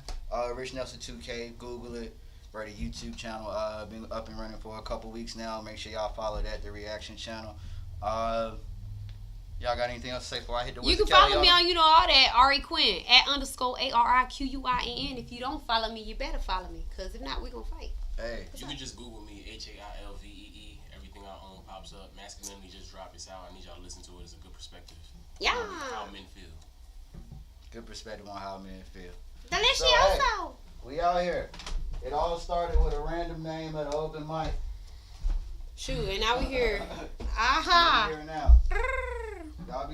Rich Nelson 2K, Google it. Bro, the YouTube channel been up and running for a couple weeks now. Make sure y'all follow that, the reaction channel. Y'all got anything else to say before I hit the You Wizard can follow Kelly me on? on, all that, Ari Quinn, @_ARIQUINN. If you don't follow me, you better follow me. Because if not, we going to fight. Hey, You can just Google me, HAILVEE. Everything I own pops up. Masculinity just dropped. It's out. I need y'all to listen to it. It's a good perspective. Yeah. How men feel. good perspective on how men feel. Delicioso. We out here. It all started with a random name at an open mic. Shoot, and now we here. Aha. We're here now.